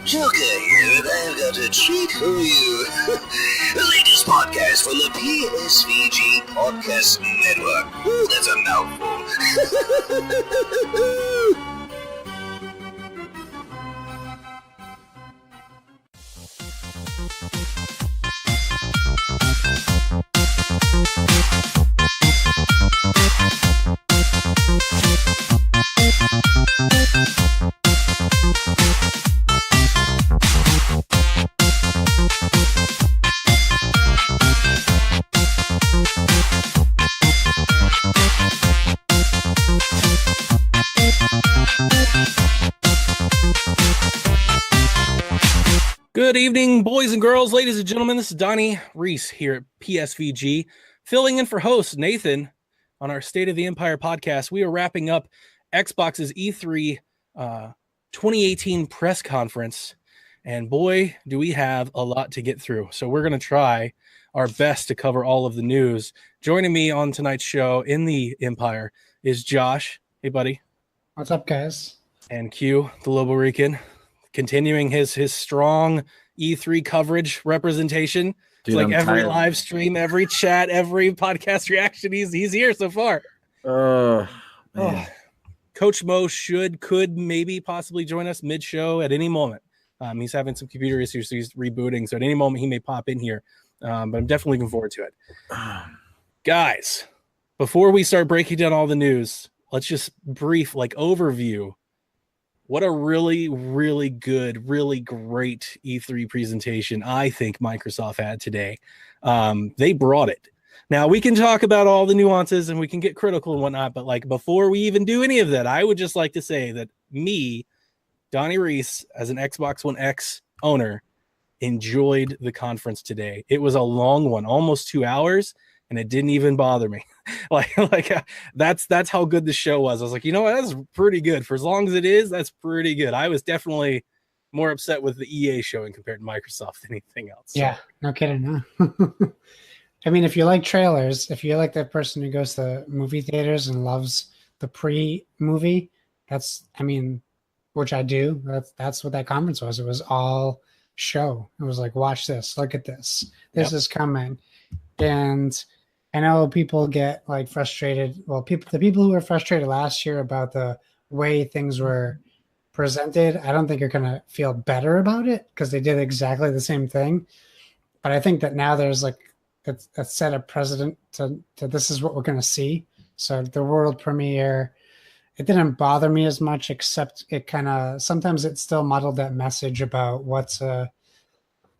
Joker here, and I've got a treat for you. The latest podcast from the PSVG Podcast Network. Ooh, that's a mouthful. Good evening, boys and girls, ladies and gentlemen. This is Donnie Reese here at PSVG, filling in for host Nathan on our State of the Empire podcast. We are wrapping up Xbox's E3 2018 press conference, and boy, do we have a lot to get through. So we're going to try our best to cover all of the news. Joining me on tonight's show in the Empire is Josh. Hey, buddy. What's up, guys? And Q, the Lobo Rican, continuing his strong E3 coverage representation. Dude, like every live stream, every chat, every podcast reaction, he's here so far. Coach Mo could maybe possibly join us mid-show at any moment. He's having some computer issues, so he's rebooting. So at any moment he may pop in here. But I'm definitely looking forward to it. Guys, before we start breaking down all the news, let's just brief overview. What a really, really good, really great E3 presentation I think Microsoft had today. They brought it. Now, we can talk about all the nuances and we can get critical and whatnot, but before we even do any of that, I would just like to say that me, Donnie Reese, as an Xbox One X owner, enjoyed the today. It was a long one, almost 2 hours, and it didn't even bother me. That's how good the show was. I was like, you know what, that's pretty good. For as long as it is, that's pretty good. I was definitely more upset with the EA showing compared to Microsoft than anything else. Yeah, no kidding. Huh? I mean, if you like trailers, if you're like that person who goes to movie theaters and loves the pre-movie, which I do, that's what that conference was. It was all show. It was like, watch this, look at this. This is coming. And I know people get frustrated. Well, the people who were frustrated last year about the way things were presented, I don't think are going to feel better about it because they did exactly the same thing. But I think that now there's a set of precedent to this is what we're going to see. So the world premiere, it didn't bother me as much, except it sometimes it still muddled that message about what's a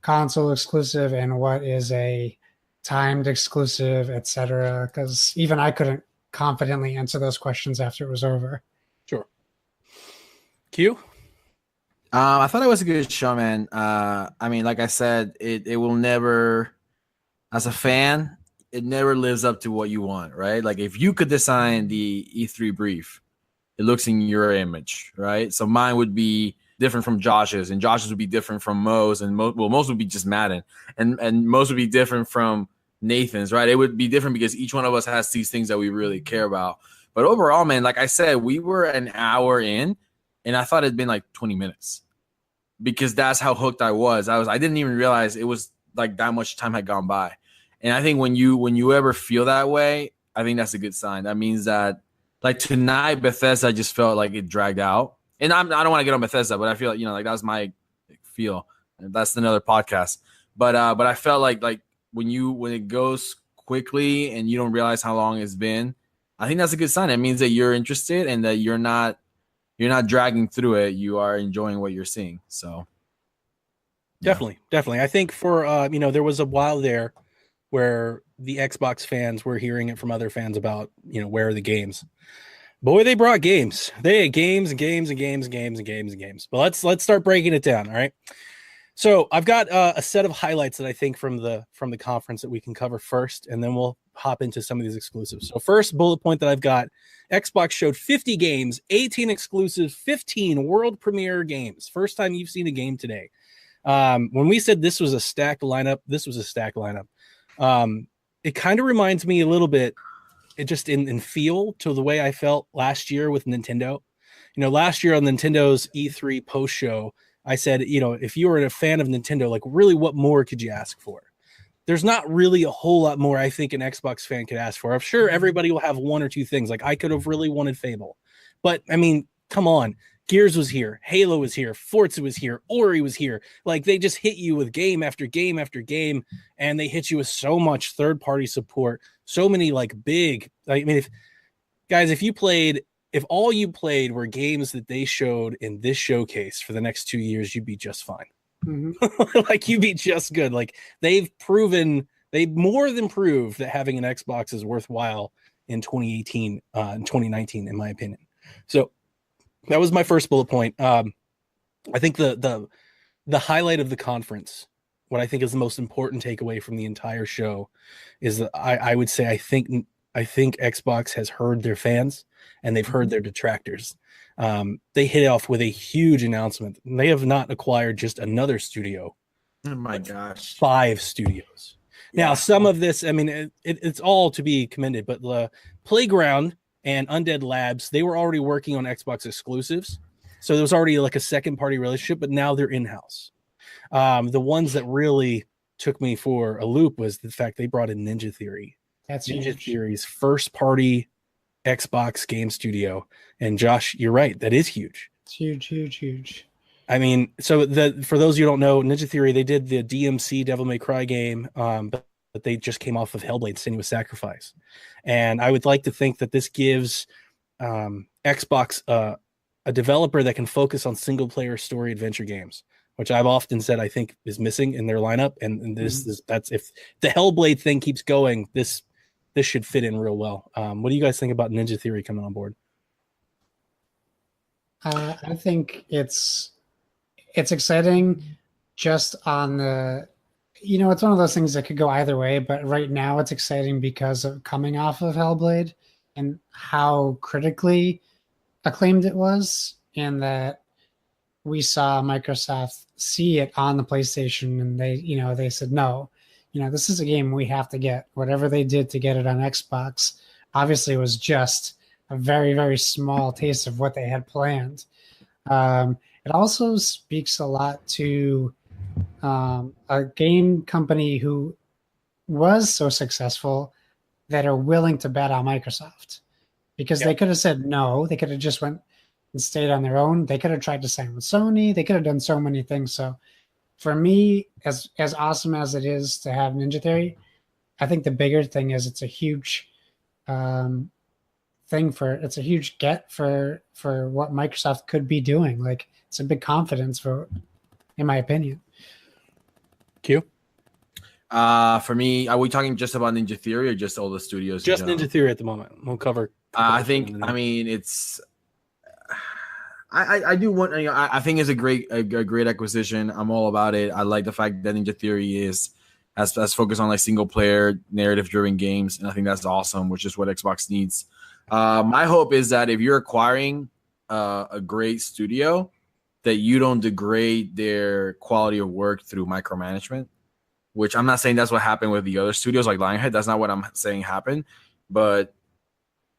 console exclusive and what is a timed exclusive, etc. Because even I couldn't confidently answer those questions after it was over. Sure. Q? I thought it was a good show, man. Like I said, it will never, as a fan, it never lives up to what you want, right? Like if you could design the E3 brief, it looks in your image, right? So mine would be different from Josh's, and Josh's would be different from Mo's, and Mo's would be just Madden, and Mo's would be different from Nathan's, right? It would be different because each one of us has these things that we really care about. But overall, man, like I said, we were an hour in, and I thought it'd been 20 minutes because that's how hooked I was. I didn't even realize it was that much time had gone by. And I think when you ever feel that way, I think that's a good sign. That means that tonight, Bethesda just felt like it dragged out. And I don't want to get on Bethesda, but I feel that was my feel. And that's another podcast. But I felt like when it goes quickly and you don't realize how long it's been, I think that's a good sign. It means that you're interested and that you're not dragging through it. You are enjoying what you're seeing. So definitely. I think for there was a while there where the Xbox fans were hearing it from other fans about where are the games. Boy, they brought games. They had games and games and games and games and games and games. But let's start breaking it down. All right. So I've got a set of highlights that I think from the conference that we can cover first, and then we'll hop into some of these exclusives. So first bullet point that I've got: Xbox showed 50 games, 18 exclusives, 15 world premiere games. First time you've seen a game today. When we said this was a stacked lineup, this was a stacked lineup. It kind of reminds me a little bit, it just in feel to the way I felt last year with Nintendo. Last year on Nintendo's E3 post show, I said, if you were a fan of Nintendo, like really what more could you ask for? There's not really a whole lot more I think an Xbox fan could ask for. I'm sure everybody will have one or two things. Like I could have really wanted Fable. But I mean, come on. Gears was here. Halo was here. Forza was here. Ori was here. Like they just hit you with game after game after game. And they hit you with so much third-party support. So many like big, I mean, if all you played were games that they showed in this showcase for the next 2 years, you'd be just fine. Mm-hmm. Like you'd be just good. Like they've more than proved that having an Xbox is worthwhile in 2018 and 2019, in my opinion. So that was my first bullet point. I think the highlight of the conference, what I think is the most important takeaway from the entire show, is that I would say I think Xbox has heard their fans and they've heard their detractors. They hit off with a huge announcement. They have not acquired just another studio. Oh my gosh. 5 studios. Yeah. Now, some of this, I mean, it's all to be commended, but the Playground and Undead Labs, they were already working on Xbox exclusives. So there was already like a second party relationship, but now they're in-house. The ones that really took me for a loop was the fact they brought in Ninja Theory. That's Ninja Theory's first party Xbox game studio. And Josh, you're right. That is huge. It's huge. I mean, so for those of you who don't know, Ninja Theory, they did the DMC Devil May Cry game, but they just came off of Hellblade: Senua's Sacrifice. And I would like to think that this gives Xbox a developer that can focus on single player story adventure games, which I've often said I think is missing in their lineup. And that's if the Hellblade thing keeps going, this should fit in real well. What do you guys think about Ninja Theory coming on board? I think it's exciting just on the, it's one of those things that could go either way, but right now it's exciting because of coming off of Hellblade and how critically acclaimed it was, and that we saw Microsoft see it on the PlayStation, and they said, no, this is a game we have to get. Whatever they did to get it on Xbox obviously was just a very, very small taste of what they had planned. It also speaks a lot to a game company who was so successful that are willing to bet on Microsoft, because they could have said no. They could have just went and stayed on their own. They could have tried to sign with Sony. They could have done so many things. So for me, as awesome as it is to have Ninja Theory, I think the bigger thing is it's a huge it's a huge get for what Microsoft could be doing. Like, it's a big confidence vote, in my opinion. Q? For me, are we talking just about Ninja Theory or just all the studios? Just Ninja Theory at the moment. We'll cover. I mean, it's. I do want. I think it's a great acquisition. I'm all about it. I like the fact that Ninja Theory has focused on like single player narrative driven games, and I think that's awesome, which is what Xbox needs. My hope is that if you're acquiring a great studio, that you don't degrade their quality of work through micromanagement. Which I'm not saying that's what happened with the other studios like Lionhead. That's not what I'm saying happened. But,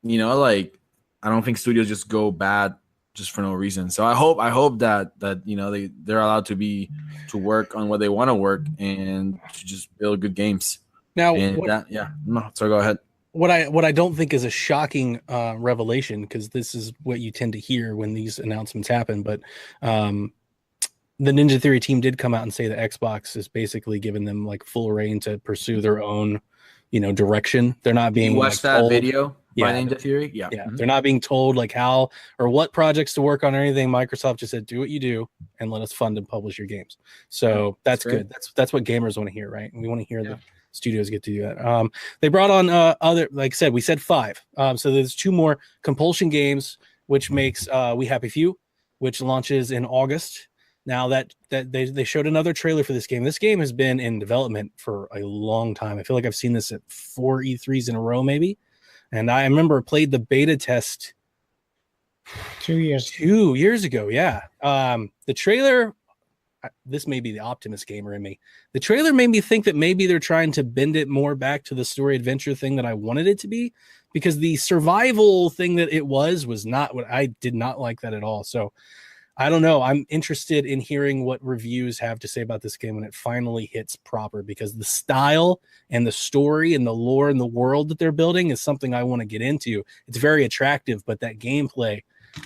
like, I don't think studios just go bad just for no reason. So I hope that they're allowed to work on what they want to work and to just build good games. Now, so go ahead. What I don't think is a shocking revelation, because this is what you tend to hear when these announcements happen, but the Ninja Theory team did come out and say that Xbox is basically giving them like full reign to pursue their own, direction. They're not being watched that video by Ninja Theory. Yeah. Mm-hmm. They're not being told like how or what projects to work on or anything. Microsoft just said, do what you do and let us fund and publish your games. So that's good. That's what gamers want to hear, right? We want to hear the studios get to do that. They brought on other, like I said, we said 5. So there's 2 more Compulsion games, which makes We Happy Few, which launches in August. Now that they showed another trailer for this game. This game has been in development for a long time. I feel like I've seen this at 4 E3s in a row, maybe. And I remember played the beta test 2 years. 2 years ago. Yeah. The trailer, this may be the optimist gamer in me. The trailer made me think that maybe they're trying to bend it more back to the story adventure thing that I wanted it to be, because the survival thing that it was not what I did not like that at all. So I don't know. I'm interested in hearing what reviews have to say about this game when it finally hits proper, because the style and the story and the lore and the world that they're building is something I want to get into. It's very attractive, but that gameplay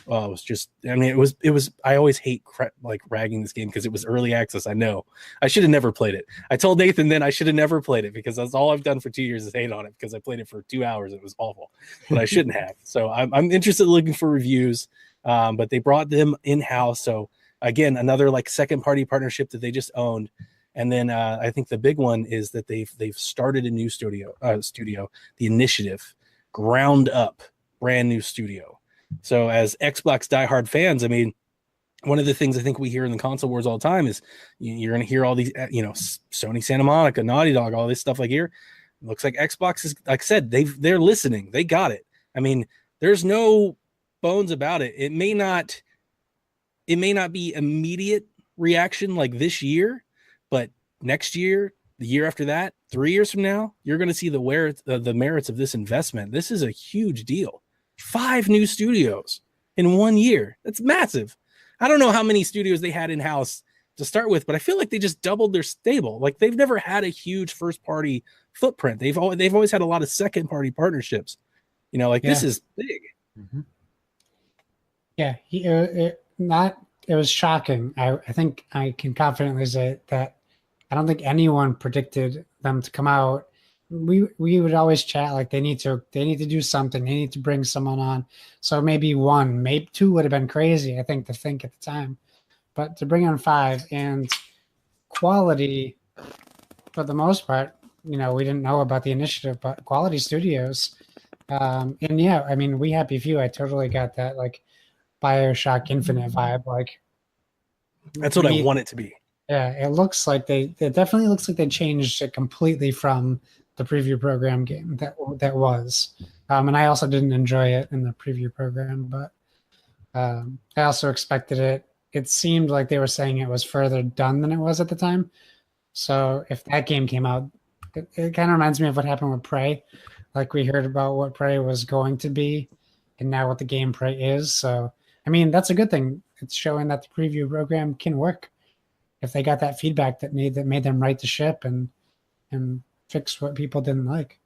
was just, I mean, it was, I always hate like ragging this game because it was early access. I know I should have never played it. I told Nathan then I should have never played it, because that's all I've done for 2 years is hate on it, because I played it for 2 hours. It was awful, but I shouldn't have. So I'm interested in looking for reviews. But they brought them in-house. So again, another like second party partnership that they just owned. And then I think the big one is that they've started a new studio, the Initiative, ground up, brand new studio. So as Xbox diehard fans, I mean, one of the things I think we hear in the console wars all the time is you're going to hear all these, Sony Santa Monica, Naughty Dog, all this stuff like here. It looks like Xbox is, like I said, they're listening. They got it. I mean, there's no bones about it. It may not be immediate reaction like this year, but next year, the year after that, 3 years from now, you're going to see the merits of this investment. This is a huge deal. 5 new studios in 1 year. That's massive. I don't know how many studios they had in-house to start with, but I feel like they just doubled their stable. Like they've never had a huge first-party footprint. They've always had a lot of second-party partnerships. This is big. Mm-hmm. Yeah, it was shocking. I think I can confidently say that I don't think anyone predicted them to come out. We would always chat like they need to do something. They need to bring someone on. So maybe 1, maybe 2 would have been crazy, I think, to think at the time. But to bring on 5 and quality, for the most part, we didn't know about the Initiative, but quality studios. And yeah, I mean, We Happy Few, I totally got that like BioShock Infinite vibe. Like that's what I want it to be. Yeah, it definitely looks like they changed it completely from the preview program game that was. And I also didn't enjoy it in the preview program, but I also expected it. It seemed like they were saying it was further done than it was at the time. So if that game came out, it kind of reminds me of what happened with Prey. Like we heard about what Prey was going to be, and now what the game Prey is. So, I mean, that's a good thing. It's showing that the preview program can work if they got that feedback that made them right the ship and fix what people didn't like.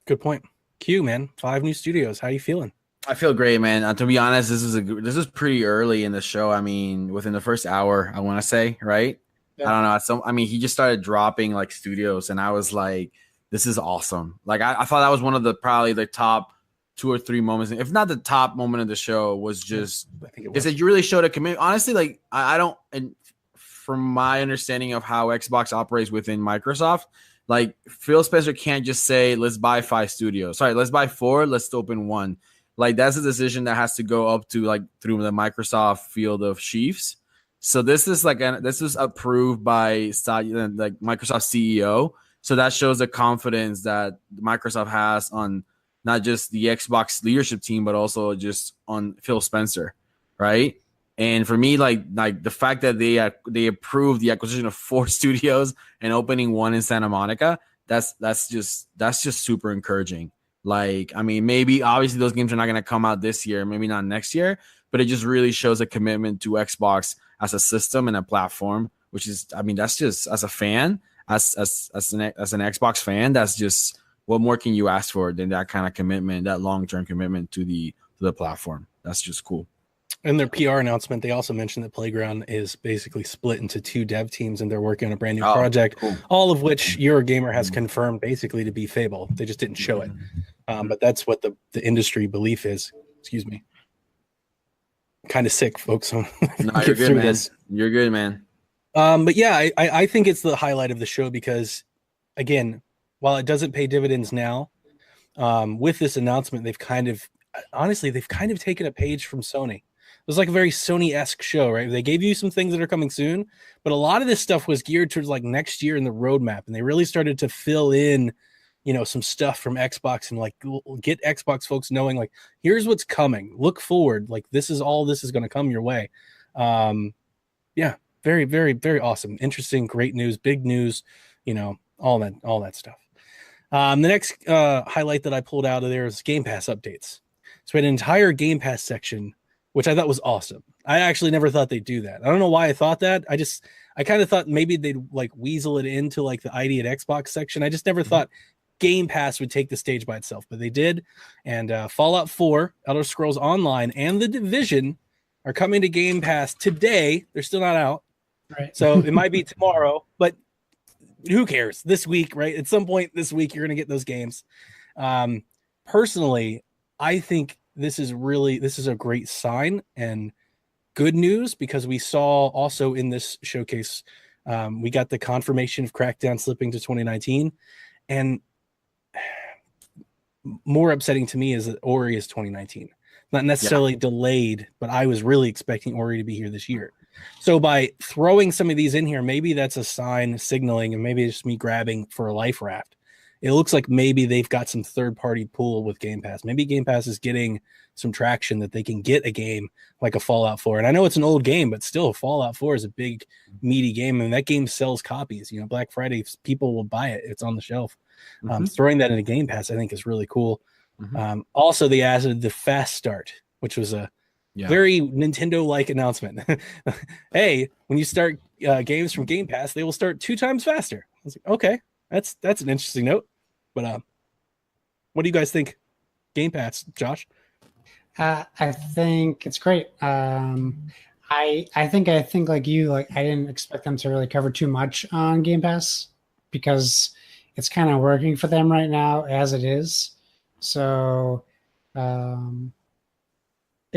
Good point. Q, man, 5 new studios. How you feeling? I feel great, man. To be honest, this is pretty early in the show. I mean, within the first hour, I want to say, right? Yeah. I don't know. He just started dropping like studios, and I was like, this is awesome. Like, I thought that was one of probably the top 2 or 3 moments, if not the top moment of the show, was just is that you really showed a commitment. Honestly, like I don't, and from my understanding of how Xbox operates within Microsoft, like Phil Spencer can't just say, let's buy 5 studios. Sorry, let's buy 4, let's open 1. Like that's a decision that has to go up to like through the Microsoft field of chiefs. So this is approved by like Microsoft CEO. So that shows the confidence that Microsoft has on not just the Xbox leadership team, but also just on Phil Spencer, right? And for me, like the fact that they approved the acquisition of 4 studios and opening 1 in Santa Monica, that's just super encouraging. Like, I mean, maybe obviously those games are not going to come out this year, maybe not next year, but it just really shows a commitment to Xbox as a system and a platform, which is, I mean, that's just as a fan, as an Xbox fan, that's just, what more can you ask for than that kind of commitment, that long-term commitment to the platform? That's just cool. In their PR announcement, they also mentioned that Playground is basically split into 2 dev teams, and they're working on a brand new project, cool. All of which Eurogamer has confirmed basically to be Fable. They just didn't show it. But that's what the industry belief is. Excuse me. Kind of sick, folks. So no, you're good, man. You're good, man. But yeah, I think it's the highlight of the show because, again, while it doesn't pay dividends now, with this announcement, they've kind of taken a page from Sony. It was like a very Sony-esque show, right? They gave you some things that are coming soon, but a lot of this stuff was geared towards like next year in the roadmap, and they really started to fill in, some stuff from Xbox and like get Xbox folks knowing like, here's what's coming. Look forward. Like this is going to come your way. Yeah, very, very, very awesome. Interesting, great news, big news, all that stuff. The next highlight that I pulled out of there is Game Pass updates. So we had an entire Game Pass section which I thought was awesome. I actually never thought they'd do that. I don't know why I thought that. I kind of thought maybe they'd like weasel it into like the ID at Xbox section. I just never thought Game Pass would take the stage by itself, but they did. And Fallout 4, Elder Scrolls Online, and The Division are coming to Game Pass today. They're still not out. Right. So it might be tomorrow, but who cares? This week, right? At some point this week, you're going to get those games. Personally, I think this is a great sign and good news, because we saw also in this showcase, we got the confirmation of Crackdown slipping to 2019, and more upsetting to me is that Ori is 2019, not necessarily delayed, but I was really expecting Ori to be here this year. So by throwing some of these in here, maybe that's a sign signaling, and maybe it's just me grabbing for a life raft. It looks like maybe they've got some third-party pool with Game Pass. Maybe Game Pass is getting some traction that they can get a game like a Fallout 4. And I know it's an old game, but still, Fallout 4 is a big, meaty game, and that game sells copies. You know, Black Friday, people will buy it. It's on the shelf. Throwing that into Game Pass, I think, is really cool. Also, they added the fast start, which was a very Nintendo-like announcement. Hey, when you start games from Game Pass, they will start 2 times faster. I was like, okay, that's an interesting note. But what do you guys think? Game Pass, Josh? I think it's great. I think like you, like I didn't expect them to really cover too much on Game Pass, because it's kind of working for them right now as it is. So it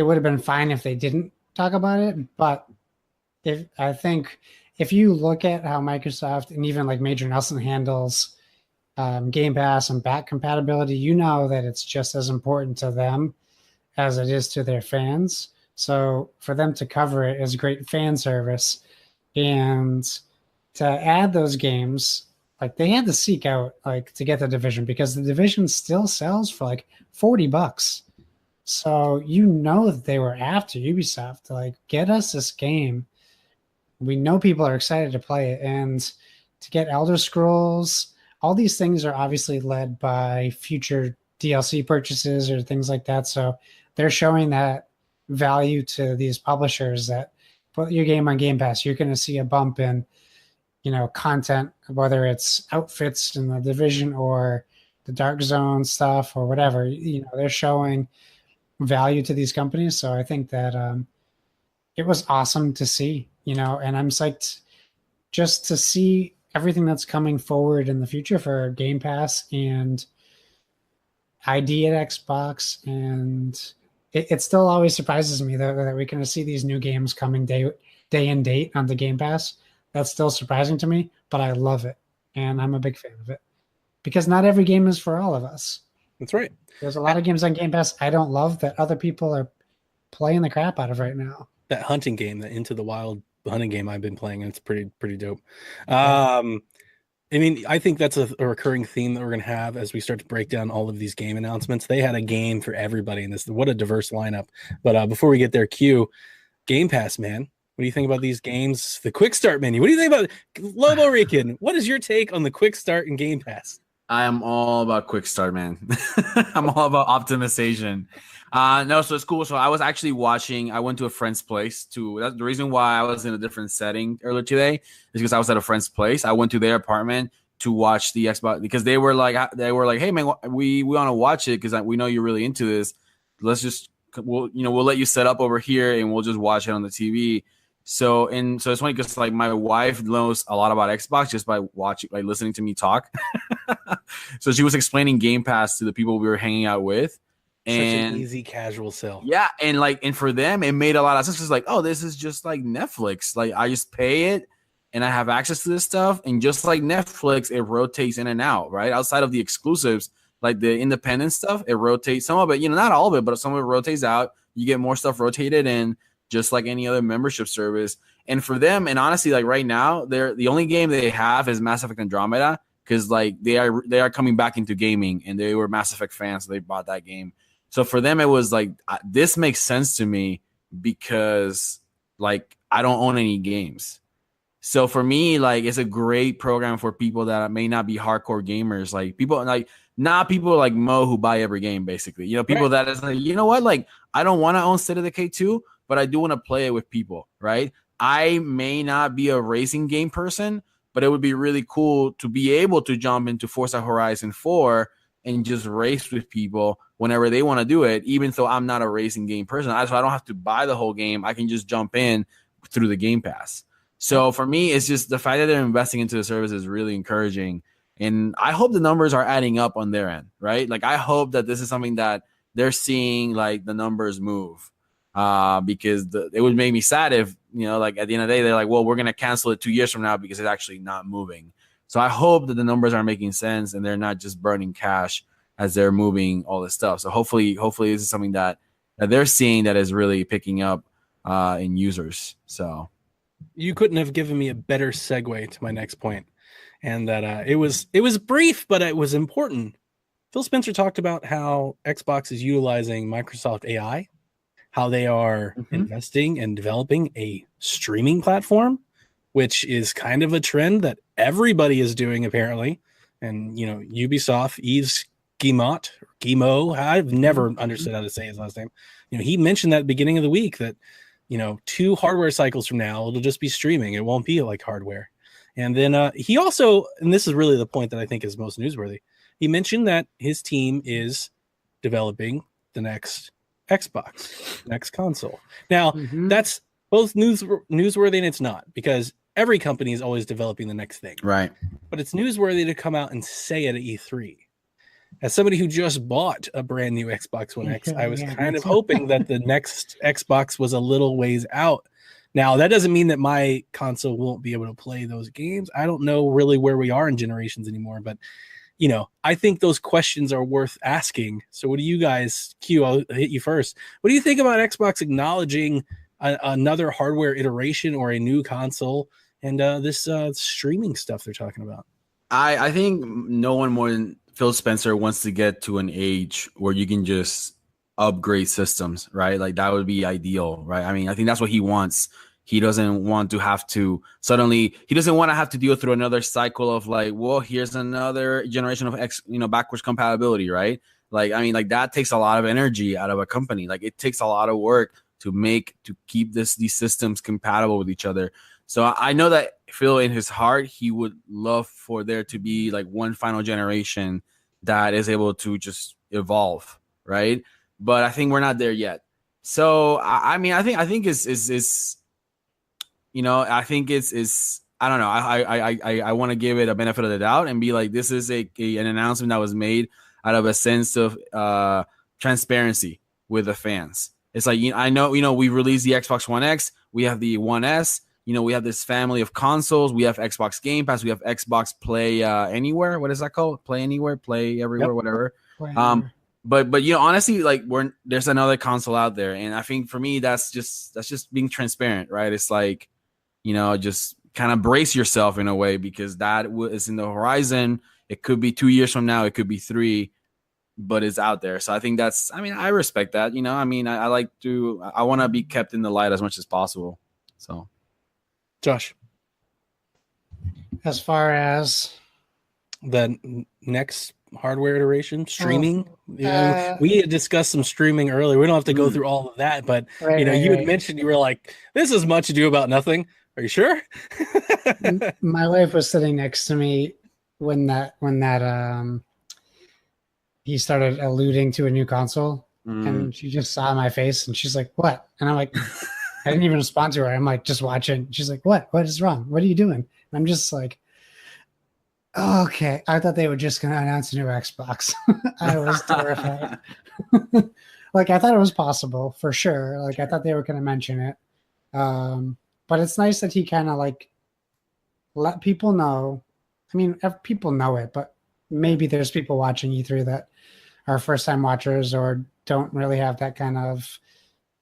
would have been fine if they didn't talk about it. But I think if you look at how Microsoft and even like Major Nelson handles Game Pass and back compatibility, you know that it's just as important to them as it is to their fans. So for them to cover it is great fan service. And to add those games, like they had to seek out like to get the Division, because the Division still sells for like $40. So you know that they were after Ubisoft to like get us this game. We know people are excited to play it, and to get Elder Scrolls, all these things are obviously led by future DLC purchases or things like that. So they're showing that value to these publishers that put your game on Game Pass, you're going to see a bump in, you know, content, whether it's outfits in the Division or the Dark Zone stuff or whatever. You know, they're showing value to these companies. So I think that it was awesome to see, you know, and I'm psyched just to see everything that's coming forward in the future for Game Pass and ID at Xbox. And it still always surprises me that we're going to see these new games coming day and date on the Game Pass. That's still surprising to me, but I love it. And I'm a big fan of it, because not every game is for all of us. That's right. There's a lot of games on Game Pass I don't love that other people are playing the crap out of right now. That hunting game, that Into the Wild hunting game I've been playing, and it's pretty dope. I mean, I think that's a recurring theme that we're going to have as we start to break down all of these game announcements. They had a game for everybody in this. What a diverse lineup. But before we get there, Q, Game Pass, man. What do you think about these games? The quick start menu. What do you think about Lobo Rican? What is your take on the quick start in Game Pass? I am all about quick start, man. I'm all about optimization. No, so it's cool. So I was actually watching. I went to a friend's place the reason why I was in a different setting earlier today is because I was at a friend's place. I went to their apartment to watch the Xbox because they were like, hey man, we want to watch it because we know you're really into this. We'll let you set up over here and we'll just watch it on the TV. So it's funny because like my wife knows a lot about Xbox just by listening to me talk. So she was explaining Game Pass to the people we were hanging out with. And such an easy casual sell. Yeah, and for them it made a lot of sense. It's like, oh, this is just like Netflix. Like I just pay it and I have access to this stuff. And just like Netflix, it rotates in and out, right? Outside of the exclusives, like the independent stuff, it rotates some of it, not all of it, but some of it rotates out. You get more stuff rotated in, just like any other membership service. And for them, and honestly, like right now, the only game they have is Mass Effect Andromeda, because like they are coming back into gaming and they were Mass Effect fans, so they bought that game. So for them, it was like, this makes sense to me because like I don't own any games. So for me, like it's a great program for people that may not be hardcore gamers. Like people like not people like Mo who buy every game, basically. People that is like, you know what? Like, I don't want to own State of Decay 2, but I do want to play it with people, right? I may not be a racing game person, but it would be really cool to be able to jump into Forza Horizon 4 and just race with people whenever they want to do it, even though I'm not a racing game person. So I don't have to buy the whole game. I can just jump in through the Game Pass. So for me, it's just the fact that they're investing into the service is really encouraging. And I hope the numbers are adding up on their end, right? Like, I hope that this is something that they're seeing, like, the numbers move. Because it would make me sad if, like, at the end of the day, they're like, well, we're going to cancel it 2 years from now because it's actually not moving. So I hope that the numbers are making sense and they're not just burning cash as they're moving all this stuff. So hopefully this is something that they're seeing that is really picking up in users. So you couldn't have given me a better segue to my next point. And that it was brief, but it was important. Phil Spencer talked about how Xbox is utilizing Microsoft AI, how they are investing and developing a streaming platform, which is kind of a trend that everybody is doing apparently. And, Ubisoft, Yves Guillemot, I've never understood how to say his last name. He mentioned that at the beginning of the week that, 2 hardware cycles from now, it'll just be streaming. It won't be like hardware. And then he also, and this is really the point that I think is most newsworthy, he mentioned that his team is developing the next Xbox, next console. Now, that's both newsworthy and it's not, because every company is always developing the next thing. Right. But it's newsworthy to come out and say it at E3. As somebody who just bought a brand new Xbox One X, I was kind of hoping that the next Xbox was a little ways out. Now, that doesn't mean that my console won't be able to play those games. I don't know really where we are in generations anymore, but, I think those questions are worth asking. So what do you guys, Q, I'll hit you first. What do you think about Xbox acknowledging another hardware iteration or a new console and this streaming stuff they're talking about? I think no one more than Phil Spencer wants to get to an age where you can just upgrade systems, right? Like, that would be ideal, right? I mean, I think that's what he wants. He doesn't want to have to he doesn't want to have to deal through another cycle of like, well, here's another generation of backwards compatibility, right? Like, I mean, like, that takes a lot of energy out of a company. Like, it takes a lot of work to keep these systems compatible with each other. So I know that Phil, in his heart, he would love for there to be like one final generation that is able to just evolve, right? But I think we're not there yet. So I mean, I think it's I think it's I don't know. I want to give it a benefit of the doubt and be like, this is an announcement that was made out of a sense of transparency with the fans. It's like, I know, we released the Xbox One X, we have the One S, we have this family of consoles, we have Xbox Game Pass, we have Xbox Play Anywhere. What is that called? Play Anywhere, Play Everywhere, whatever. But honestly, like, there's another console out there, and I think for me that's just being transparent, right? It's like, just kind of brace yourself in a way, because that is in the horizon. It could be 2 years from now, it could be 3, but it's out there. So I think I respect that. I want to be kept in the light as much as possible. So, Josh, as far as the next hardware iteration, streaming, we had discussed some streaming earlier. We don't have to go through all of that, but you had mentioned, you were like, this is much ado about nothing. Are you sure? My wife was sitting next to me when that he started alluding to a new console, and she just saw my face and she's like, what? And I'm like, I didn't even respond to her. I'm like, just watching. She's like, what is wrong? What are you doing? And I'm just like, oh, okay. I thought they were just going to announce a new Xbox. I was terrified. Like, I thought it was possible for sure. Like, I thought they were going to mention it. But it's nice that he kind of like let people know. I mean, people know it, but maybe there's people watching E3 that are first-time watchers or don't really have that kind of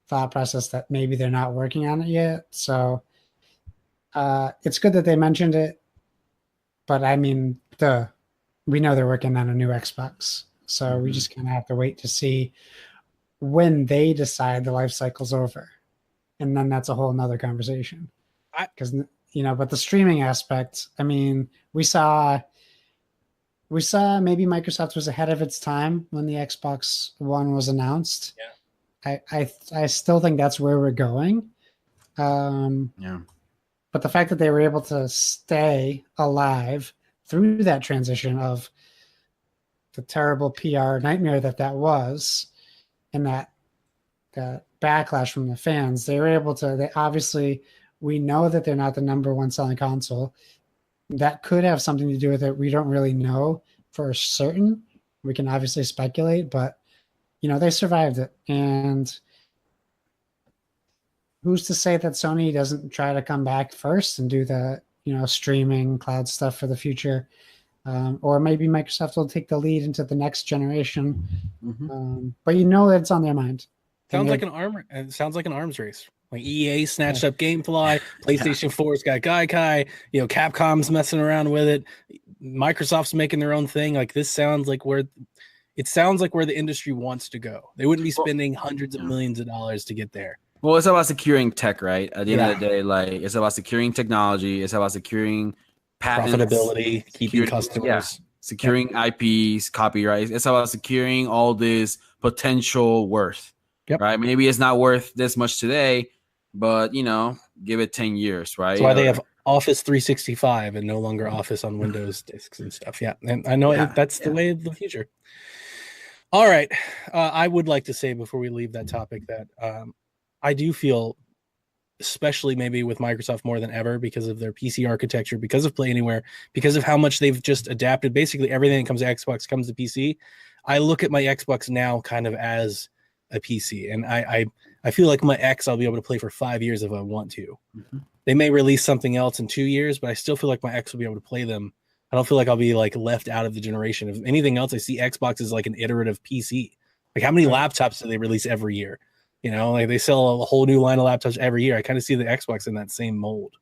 thought process, that maybe they're not working on it yet. So it's good that they mentioned it. But I mean, we know they're working on a new Xbox. So we just kind of have to wait to see when they decide the life cycle's over. And then that's a whole nother conversation. Because, but the streaming aspect, I mean, we saw we saw maybe Microsoft was ahead of its time when the Xbox One was announced. Yeah. I still think that's where we're going. Yeah. But the fact that they were able to stay alive through that transition of the terrible PR nightmare that was, and that backlash from the fans, they were able to. They obviously, we know that they're not the number one selling console. That could have something to do with it. We don't really know for certain. We can obviously speculate, but they survived it. And who's to say that Sony doesn't try to come back first and do the streaming cloud stuff for the future? Or maybe Microsoft will take the lead into the next generation. Mm-hmm. But it's on their mind. Sounds like an arms race. Like EA snatched up GameFly, PlayStation 4's got Gaikai, Capcom's messing around with it, Microsoft's making their own thing. Like this sounds like where the industry wants to go. They wouldn't be spending hundreds of millions of dollars to get there. Well, it's about securing tech, right? At the end of the day, like it's about securing technology. It's about securing patents, profitability, keeping customers, securing IPs, copyrights. It's about securing all this potential worth. Yep. Right? Maybe it's not worth this much today, but give it 10 years, right? That's why they have Office 365 and no longer Office on Windows disks and stuff. Yeah, and I know that's the way of the future. All right, I would like to say before we leave that topic that I do feel, especially maybe with Microsoft more than ever, because of their PC architecture, because of Play Anywhere, because of how much they've just adapted. Basically, everything that comes to Xbox comes to PC. I look at my Xbox now kind of as a PC, and I feel like my X I'll be able to play for 5 years if I want to. Mm-hmm. They may release something else in 2 years, but I still feel like my X will be able to play them. I don't feel like I'll be like left out of the generation. If anything else, I see Xbox as like an iterative PC. Like how many laptops do they release every year? Like they sell a whole new line of laptops every year. I kind of see the Xbox in that same mold.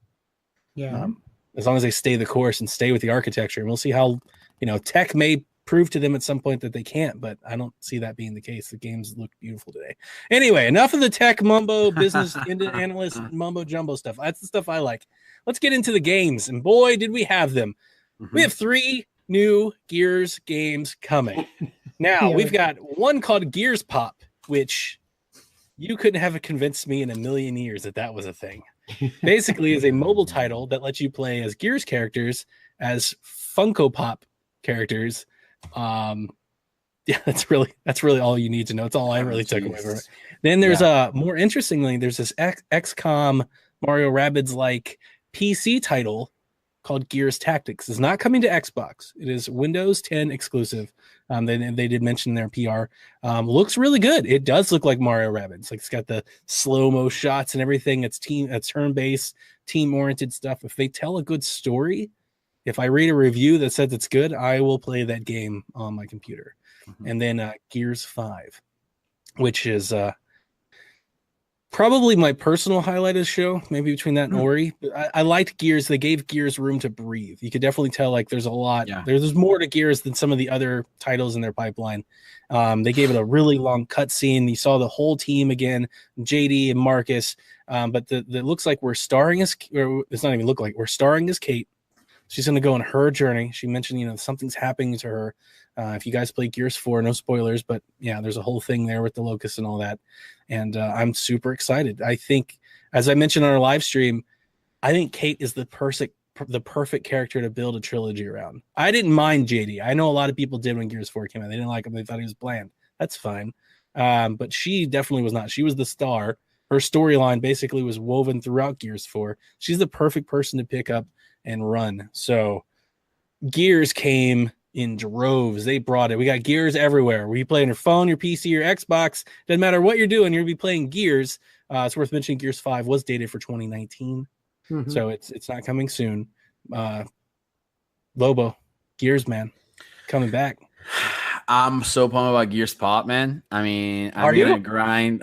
Yeah. As long as they stay the course and stay with the architecture, and we'll see how, tech may prove to them at some point that they can't, but I don't see that being the case. The games look beautiful today. Anyway, enough of the tech mumbo, business analyst mumbo jumbo stuff. That's the stuff I like. Let's get into the games, and boy, did we have them. Mm-hmm. We have 3 new Gears games coming. Now, we've got one called Gears Pop, which you couldn't have convinced me in a million years that was a thing. Basically, is a mobile title that lets you play as Gears characters, as Funko Pop characters. That's really all you need to know. It's all I really took away from it. Then there's more interestingly, there's this XCOM Mario Rabbids like PC title called Gears Tactics. It's not coming to Xbox. It is Windows 10 exclusive. They did mention their PR. Looks really good. It does look like Mario Rabbids. Like it's got the slow-mo shots and everything. It's turn-based, team-oriented stuff. If they tell a good story, if I read a review that says it's good, I will play that game on my computer. Mm-hmm. And then Gears 5, which is probably my personal highlight of the show, maybe between that and Ori. But I liked Gears. They gave Gears room to breathe. You could definitely tell like there's a lot. Yeah. There's more to Gears than some of the other titles in their pipeline. They gave it a really long cutscene. You saw the whole team again, JD and Marcus. But it looks like we're starring as, or it's not even look like we're starring as Kate. She's going to go on her journey. She mentioned, something's happening to her. If you guys play Gears 4, no spoilers, but yeah, there's a whole thing there with the Locust and all that. And I'm super excited. I think, as I mentioned on our live stream, I think Kate is the perfect character to build a trilogy around. I didn't mind JD. I know a lot of people did when Gears 4 came out. They didn't like him. They thought he was bland. That's fine. But she definitely was not. She was the star. Her storyline basically was woven throughout Gears 4. She's the perfect person to pick up and run. So Gears came in droves. They brought it. We got Gears everywhere. We play on your phone, your PC, your Xbox. Doesn't matter what you're doing, you're gonna be playing Gears. It's worth mentioning Gears 5 was dated for 2019. Mm-hmm. So it's not coming soon. Lobo, Gears, man, coming back. I'm so pumped about Gears Pop, man. I mean, I'm gonna grind.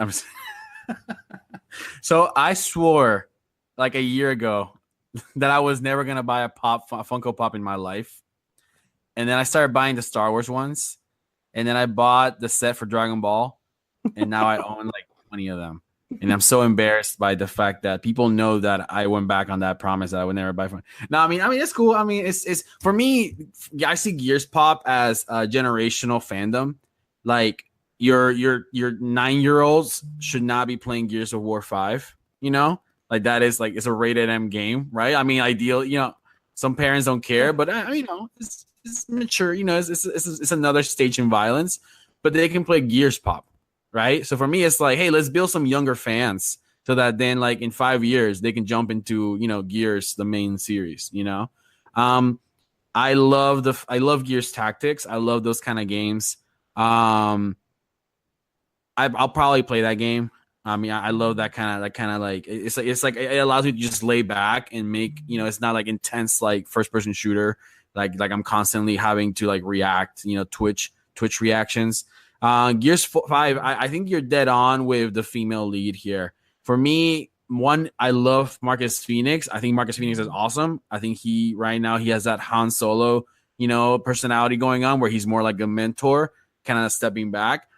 So I swore like a year ago that I was never gonna buy a Funko Pop in my life, and then I started buying the Star Wars ones, and then I bought the set for Dragon Ball, and now I own like 20 of them. And I'm so embarrassed by the fact that people know that I went back on that promise that I would never buy from. No, I mean, it's cool. I mean, it's for me. I see Gears Pop as a generational fandom. Like your 9-year-olds should not be playing Gears of War 5. You know, like that is like it's a rated M game, right? I mean, ideal. You know, some parents don't care, but you know, it's mature. You know, it's another stage in violence, but they can play Gears Pop. Right. So for me, it's like, hey, let's build some younger fans so that then like in 5 years they can jump into, you know, Gears, the main series, you know. I love Gears Tactics. I love those kind of games. I'll probably play that game. I mean, I love that kind of like it's like it allows you to just lay back and make, you know, it's not like intense like first person shooter like I'm constantly having to like react, you know, Twitch reactions. Gears 5, I think you're dead on with the female lead here. For me, one, I love Marcus Phoenix. I think Marcus Phoenix is awesome. I think right now he has that Han Solo, you know, personality going on where he's more like a mentor, kind of stepping back.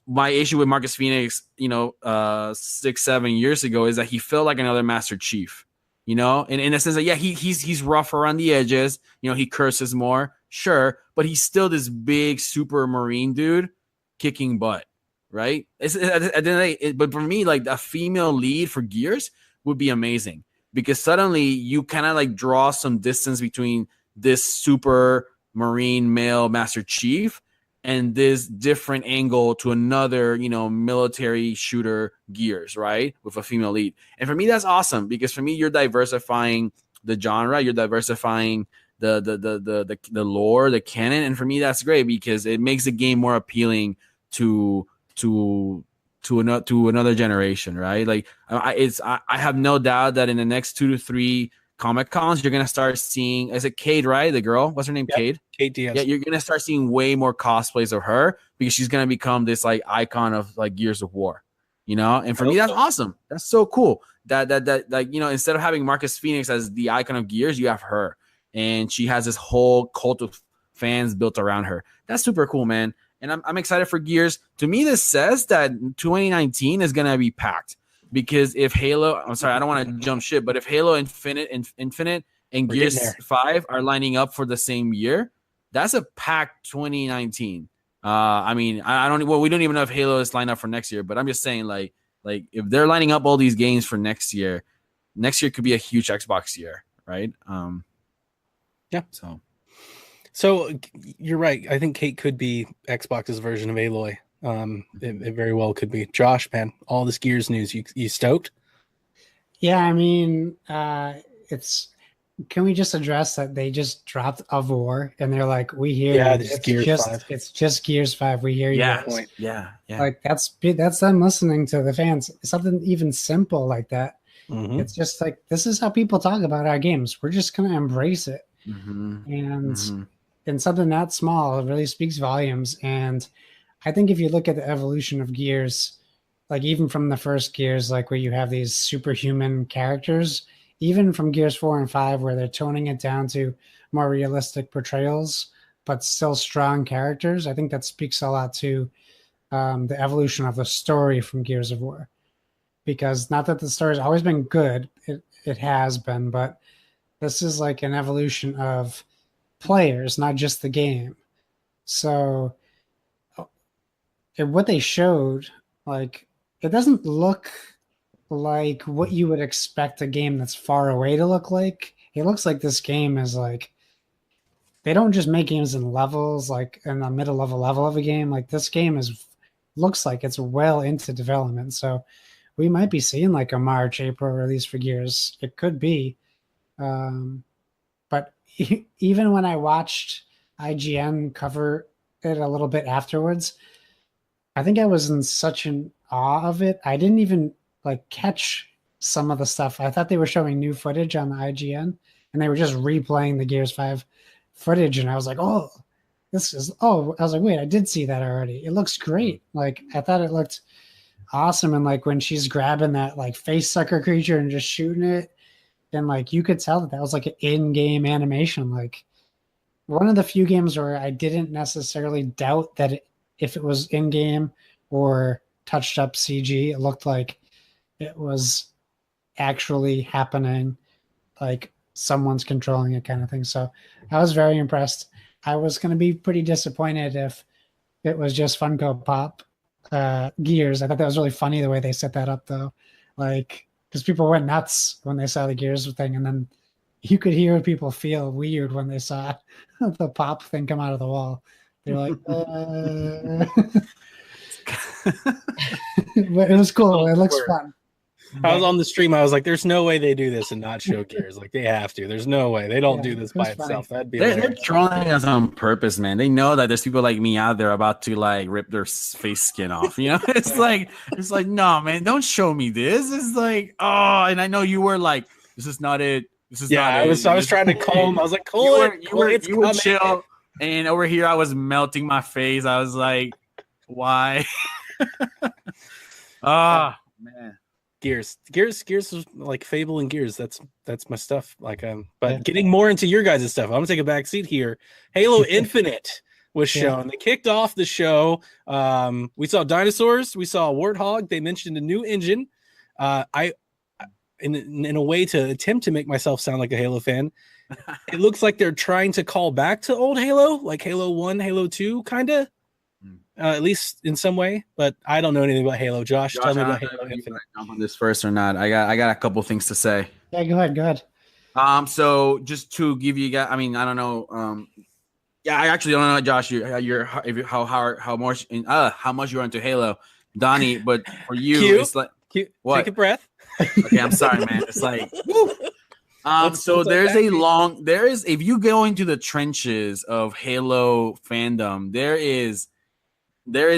My issue with Marcus Phoenix, you know, 6-7 years ago is that he felt like another Master Chief, you know, and in a sense that, yeah, he's rough around the edges, you know, he curses more, sure, but he's still this big super Marine dude kicking butt, right? But for me, like a female lead for Gears would be amazing because suddenly you kind of like draw some distance between this super Marine male Master Chief and this different angle to another, you know, military shooter Gears, right? With a female lead. And for me, that's awesome because for me, you're diversifying the genre, you're diversifying the lore, the canon, and for me that's great because it makes the game more appealing to another generation, right? Like I have no doubt that in the next 2 to 3 Comic Cons you're gonna start seeing, is it Cade, right? The girl, what's her name? Yep. Cade. Kate Diaz. Yeah, you're gonna start seeing way more cosplays of her because she's gonna become this like icon of like Gears of War, you know. And for me, that's awesome. That's so cool. That like, you know, instead of having Marcus Phoenix as the icon of Gears, you have her. And she has this whole cult of fans built around her. That's super cool, man. And I'm excited for Gears. To me, this says that 2019 is going to be packed. Because if Halo, I'm sorry, I don't want to jump ship, but if Halo Infinite and Gears 5 are lining up for the same year, that's a packed 2019. I mean, we don't even know if Halo is lined up for next year, but I'm just saying, like if they're lining up all these games for next year could be a huge Xbox year, right? Yeah. So you're right. I think Kate could be Xbox's version of Aloy. It very well could be. Josh, man, all this Gears news, you stoked? Yeah, I mean, it's. Can we just address that they just dropped Of War and they're like, we hear Yeah, you. It's just Gears 5. We hear you. Yeah. Like that's them listening to the fans. Something even simple like that. Mm-hmm. It's just like, this is how people talk about our games. We're just gonna embrace it. Mm-hmm. And something that small really speaks volumes. And I think if you look at the evolution of Gears, like even from the first Gears, like where you have these superhuman characters, even from Gears 4 and 5, where they're toning it down to more realistic portrayals, but still strong characters, I think that speaks a lot to the evolution of the story from Gears of War. Because not that the story's always been good, it has been, but this is like an evolution of players, not just the game. So what they showed, like, it doesn't look like what you would expect a game that's far away to look like. It looks like this game is like, they don't just make games in levels, like in the middle of a level of a game. Like this game looks like it's well into development. So we might be seeing like a March, April release for Gears. It could be. But even when I watched IGN cover it a little bit afterwards, I think I was in such an awe of it. I didn't even like catch some of the stuff. I thought they were showing new footage on the IGN and they were just replaying the Gears 5 footage. And I was like, I was like, wait, I did see that already. It looks great. Like, I thought it looked awesome. And like when she's grabbing that like face sucker creature and just shooting it, and like you could tell that was like an in-game animation. Like one of the few games where I didn't necessarily doubt that if it was in-game or touched up CG, it looked like it was actually happening, like someone's controlling it kind of thing. So I was very impressed. I was going to be pretty disappointed if it was just Funko Pop Gears. I thought that was really funny the way they set that up, though. Like, because people went nuts when they saw the Gears thing, and then you could hear people feel weird when they saw the pop thing come out of the wall. They're like, but it was cool. It looks fun. I was on the stream. I was like, "There's no way they do this and not show Gears. Like they have to. There's no way they don't do this by itself. That'd be. They're trolling us on purpose, man. They know that there's people like me out there about to like rip their face skin off. You know, it's like no, man, don't show me this. It's like, oh, and I know you were like, this is not it. This is not I was trying to calm. I was like, cool. You were chill, and over here I was melting my face. I was like, why? Man. Gears was like Fable and Gears. That's my stuff. Like but getting more into your guys' stuff, I'm gonna take a back seat here. Halo Infinite was shown. They kicked off the show. We saw dinosaurs, we saw a warthog, they mentioned a new engine. I in a way to attempt to make myself sound like a Halo fan, it looks like they're trying to call back to old Halo, like Halo 1, Halo 2, kind of. At least in some way, but I don't know anything about Halo. Josh, tell me about Halo Infinite. Jump on this first or not? I got a couple things to say. Yeah, go ahead. So just to give you guys, I mean, I don't know. I actually don't know, Josh. How much you're into Halo, Donnie. But for you, it's like what? Take a breath. Okay, I'm sorry, man. It's like. So there's if you go into the trenches of Halo fandom, there is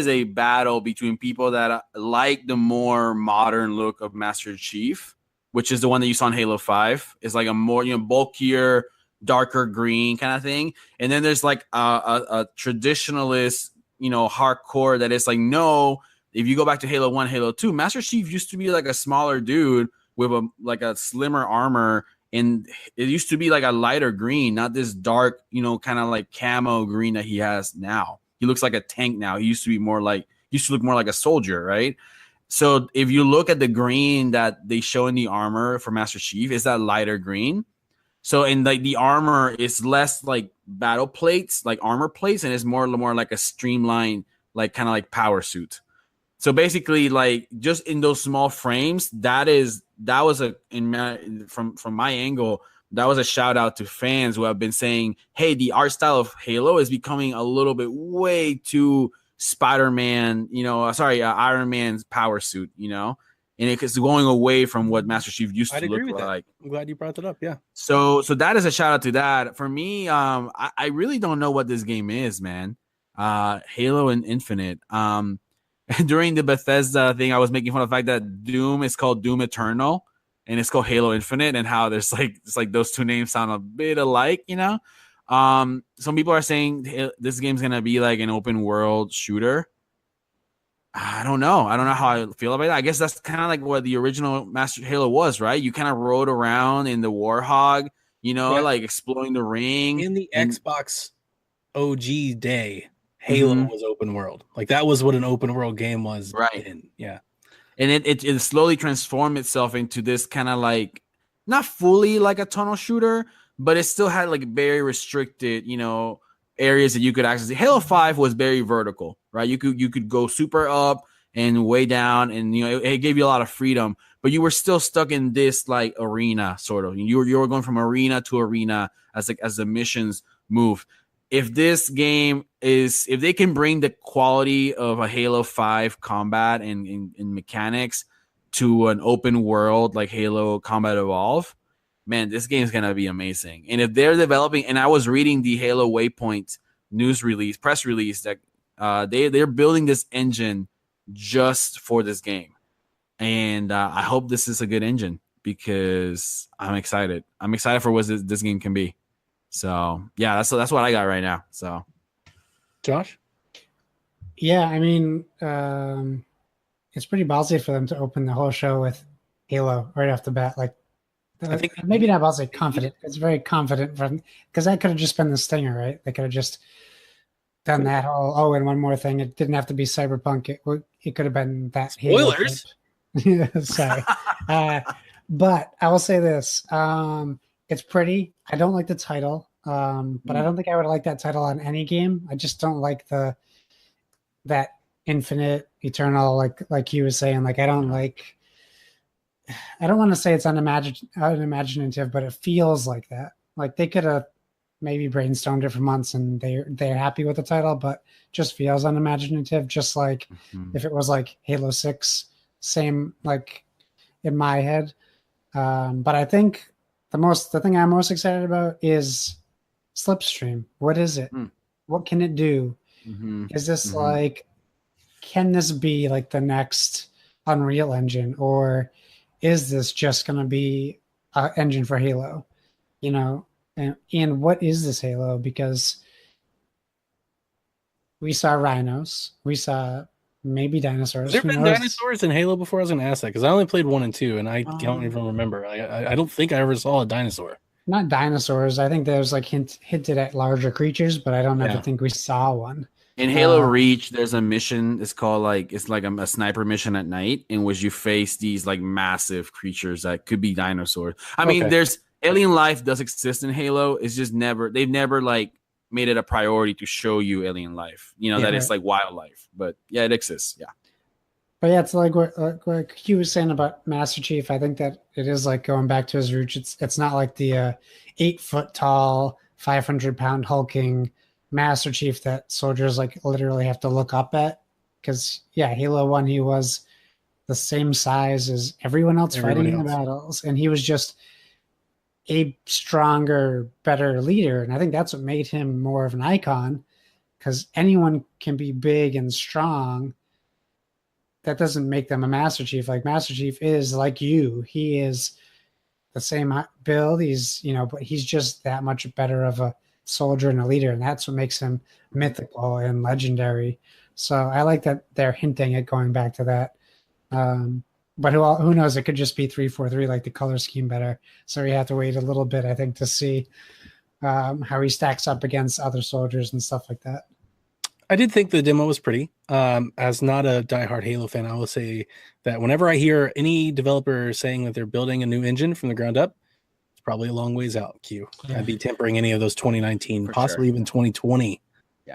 a battle between people that like the more modern look of Master Chief, which is the one that you saw in Halo 5. It's like a more bulkier, darker green kind of thing. And then there's like a traditionalist, hardcore that is like, no, if you go back to Halo 1, Halo 2, Master Chief used to be like a smaller dude with a slimmer armor. And it used to be like a lighter green, not this dark, kind of like camo green that he has now. He looks like a tank now. He used to look more like a soldier, right? So if you look at the green that they show in the armor for Master Chief, is that lighter green. So in like the armor is less like battle plates, like armor plates, and it's more like a streamlined, like kind of like power suit. So basically, like just in those small frames, from my angle, that was a shout out to fans who have been saying, hey, the art style of Halo is becoming a little bit way too Spider-Man, Iron Man's power suit, and it's going away from what Master Chief used to look like. I'm glad you brought that up. Yeah. So that is a shout out to that. For me, I really don't know what this game is, man. Halo and Infinite. During the Bethesda thing, I was making fun of the fact that Doom is called Doom Eternal. And it's called Halo Infinite, and how there's it's like those two names sound a bit alike, Some people are saying this game's gonna be like an open world shooter. I don't know how I feel about that. I guess that's kind of like what the original Master Halo was, right? You kind of rode around in the Warthog, like exploring the ring. In the Xbox OG day, Halo was open world. Like that was what an open world game was. Right. Yeah. And it slowly transformed itself into this kind of like, not fully like a tunnel shooter, but it still had like very restricted, areas that you could access. Halo 5 was very vertical, right? You could go super up and way down, and it gave you a lot of freedom, but you were still stuck in this like arena sort of. You were going from arena to arena as the missions move. If this game if they can bring the quality of a Halo 5 combat and mechanics to an open world like Halo Combat Evolve, man, this game is going to be amazing. And if they're developing, and I was reading the Halo Waypoint press release that they're building this engine just for this game. And I hope this is a good engine because I'm excited. I'm excited for what this game can be. So yeah, that's what I got right now. So, Josh, yeah, I mean, it's pretty ballsy for them to open the whole show with Halo right off the bat. Like, I think maybe not ballsy, confident. It's very confident because that could have just been the stinger, right? They could have just done that whole. Oh, and one more thing, it didn't have to be Cyberpunk. It could have been that. Spoilers. Sorry. But I will say this. It's pretty. I don't like the title. But I don't think I would like that title on any game. I just don't like that infinite, eternal, like you was saying. Like I don't want to say it's unimaginative, but it feels like that. Like they could have maybe brainstormed it for months and they're happy with the title, but just feels unimaginative. Just like if it was like Halo 6, same like in my head. But I think the thing I'm most excited about is Slipstream. What is it? What can it do? Is this like, can this be like the next Unreal Engine, or is this just going to be an engine for Halo? You know, and what is this Halo? Because we saw rhinos, we saw maybe dinosaurs. Has there been dinosaurs in Halo before? I was going to ask that because I only played 1 and 2, and I don't even remember. I don't think I ever saw a dinosaur. Not dinosaurs. I think there's like hinted at larger creatures, but I don't ever think we saw one. In Halo Reach, there's a mission. It's called it's like a sniper mission at night in which you face these like massive creatures that could be dinosaurs. I mean, there's alien life does exist in Halo. It's just they've never like made it a priority to show you alien life. You know, that it's like wildlife, but yeah, it exists. Yeah. But yeah, it's like what he was saying about Master Chief. I think that it is like going back to his roots. It's not like the 8 foot tall, 500-pound hulking Master Chief that soldiers like literally have to look up at. Because Halo 1, he was the same size as everyone else fighting in the battles, and he was just a stronger, better leader. And I think that's what made him more of an icon. Because anyone can be big and strong. That doesn't make them a Master Chief. Like Master Chief is like you. He is the same build. He's, but he's just that much better of a soldier and a leader. And that's what makes him mythical and legendary. So I like that they're hinting at going back to that. But who knows? It could just be 343, like the color scheme better. So we have to wait a little bit, I think, to see how he stacks up against other soldiers and stuff like that. I did think the demo was pretty. As not a diehard Halo fan, I will say that whenever I hear any developer saying that they're building a new engine from the ground up, it's probably a long ways out, Q. I'd be tempering any of those 2019, possibly even 2020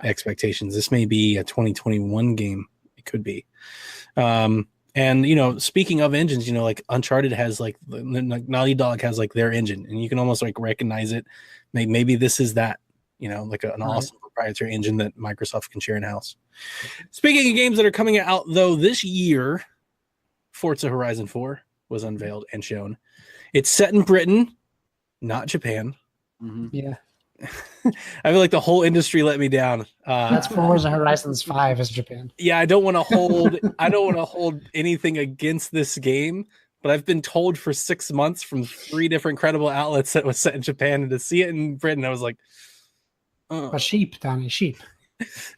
expectations. This may be a 2021 game. It could be. And, speaking of engines, like Uncharted has like Naughty Dog has like their engine, and you can almost like recognize it. Maybe this is that, like an awesome proprietary engine that Microsoft can share in-house. Speaking of games that are coming out, though, this year, Forza Horizon 4 was unveiled and shown. It's set in Britain, not Japan. Yeah. I feel like the whole industry let me down. That's Forza Horizon 5 is Japan. Yeah, I don't want to hold anything against this game, but I've been told for 6 months from 3 different credible outlets that it was set in Japan, and to see it in Britain, I was like, a sheep, Donnie, sheep.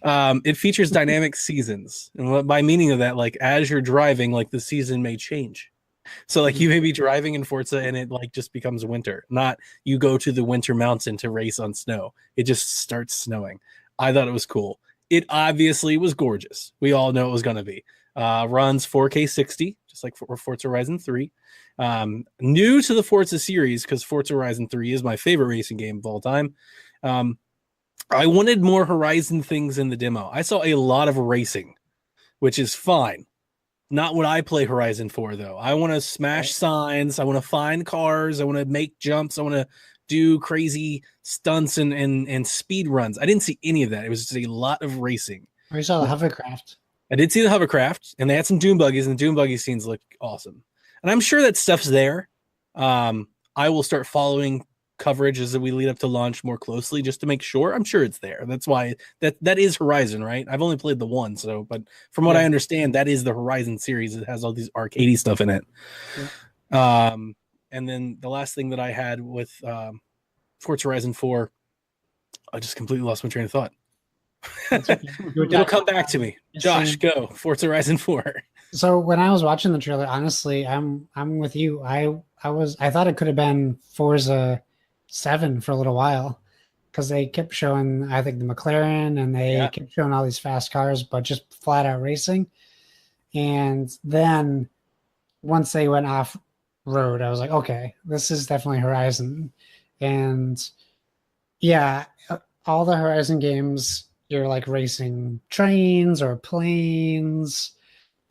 It features dynamic seasons, and by meaning of that, like as you're driving, like the season may change. So like you may be driving in Forza and it like just becomes winter. Not you go to the winter mountain to race on snow. It just starts snowing. I thought it was cool. It obviously was gorgeous. We all know it was going to be. Runs 4K 60, just like for Forza Horizon 3. New to the Forza series, because Forza Horizon 3 is my favorite racing game of all time. I wanted more Horizon things in the demo. I saw a lot of racing, which is fine. Not what I play Horizon for, though. I want to smash signs. I want to find cars. I want to make jumps. I want to do crazy stunts and speed runs. I didn't see any of that. It was just a lot of racing. I saw the hovercraft. I did see the hovercraft, and they had some dune buggies, and the dune buggy scenes look awesome. And I'm sure that stuff's there. I will start following coverage as we lead up to launch more closely just to make sure. I'm sure it's there. That's why that is Horizon, right? I've only played the one, but from what I understand, that is the Horizon series. It has all these arcadey stuff in it. And then the last thing that I had with Forza Horizon 4, I just completely lost my train of thought. It'll come back to me. Josh, go. Forza Horizon 4. So when I was watching the trailer, honestly, I'm with you. I thought it could have been Forza 7 for a little while, because they kept showing, I think, the McLaren, and they kept showing all these fast cars, but just flat out racing. And then once they went off road, I was like, okay, this is definitely Horizon. And yeah, all the Horizon games, you're like racing trains or planes,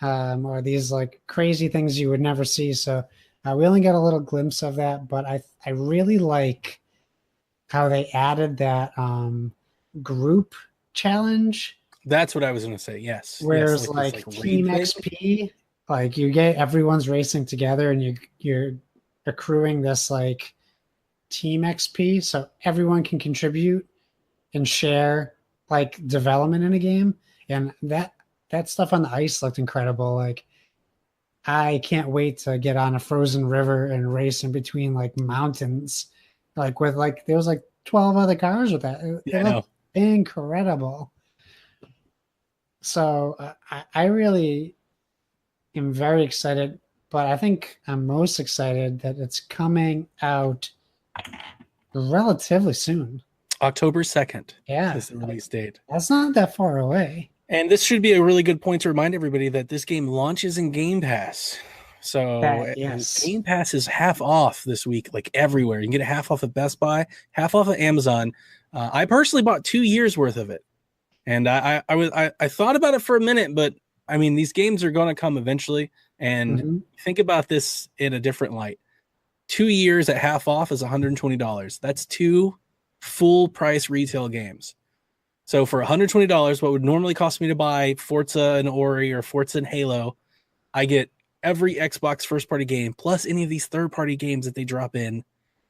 or these like crazy things you would never see. So we only got a little glimpse of that, but I really like how they added that group challenge. That's what I was going to say. Yes. Whereas Yes, like this, Team raid thing. XP, like you get everyone's racing together and you're accruing this like Team XP, so everyone can contribute and share like development in a game. And that stuff on the ice looked incredible. Like I can't wait to get on a frozen river and race in between like mountains, like with like there was like 12 other cars with that. Yeah, I It know. looked incredible. So I really am very excited, but I think I'm most excited that it's coming out relatively soon. October 2nd Yeah, is the release date. that's not that far away. And this should be a really good point to remind everybody that this game launches in Game Pass. So Yes. Game Pass is half off this week, like everywhere. You can get it half off at Best Buy, half off at Amazon. I personally bought 2 years worth of it, and I thought about it for a minute, but I mean these games are going to come eventually. And Mhm. think about this in a different light. 2 years at half off is $120. That's 2 full price retail games. So for $120, what would normally cost me to buy Forza and Ori or Forza and Halo, I get every Xbox first party game plus any of these third party games that they drop in,